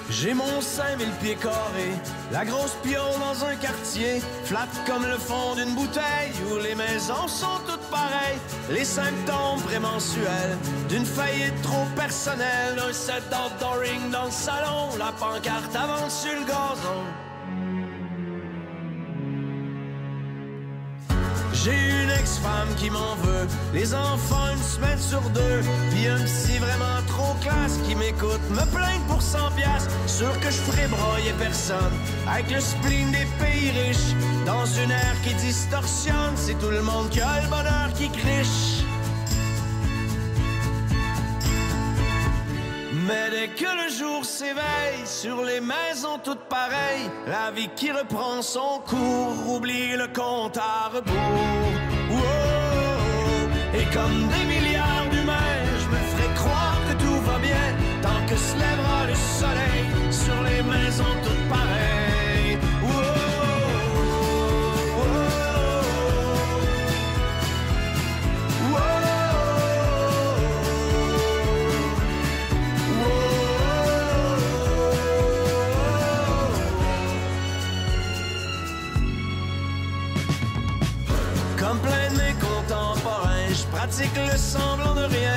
J'ai mon 5000 pieds carrés, la grosse piole dans un quartier, flat comme le fond d'une bouteille, où les maisons sont toutes pareilles. Les symptômes prémensuels d'une faillite trop personnelle, un set d'outdooring dans le salon, la pancarte avance sur le gazon. J'ai une ex-femme qui m'en veut, les enfants une semaine sur 2, puis un psy vraiment trop classe qui m'écoute, me plaindre pour 100 piastres, sûr que je ferai broyer personne, avec le spleen des pays riches, dans une ère qui distorsionne, c'est tout le monde qui a le bonheur qui criche. Mais dès que le jour s'éveille, sur les maisons toutes pareilles, la vie qui reprend son cours, oublie le compte à rebours. Wow. Et comme des milliards d'humains, je me ferai croire que tout va bien, tant que se lèvera le soleil, sur les maisons toutes pareilles. Wow. Comme plein de mes contemporains, je pratique le semblant de rien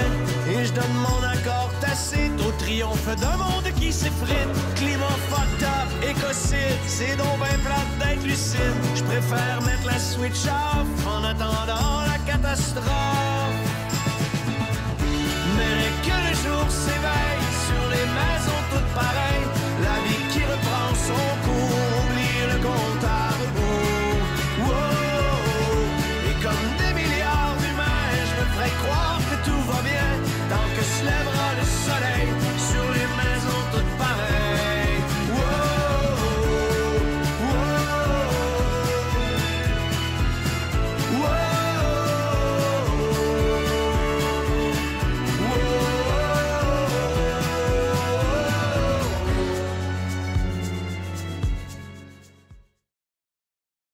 et je donne mon accord tacite au triomphe d'un monde qui s'effrite. Climat fucked up, écocide, c'est donc ben plate d'être lucide. Je préfère mettre la switch off en attendant la catastrophe. Mais dès que le jour s'éveille sur les maisons toutes pareilles, se lèvera le soleil.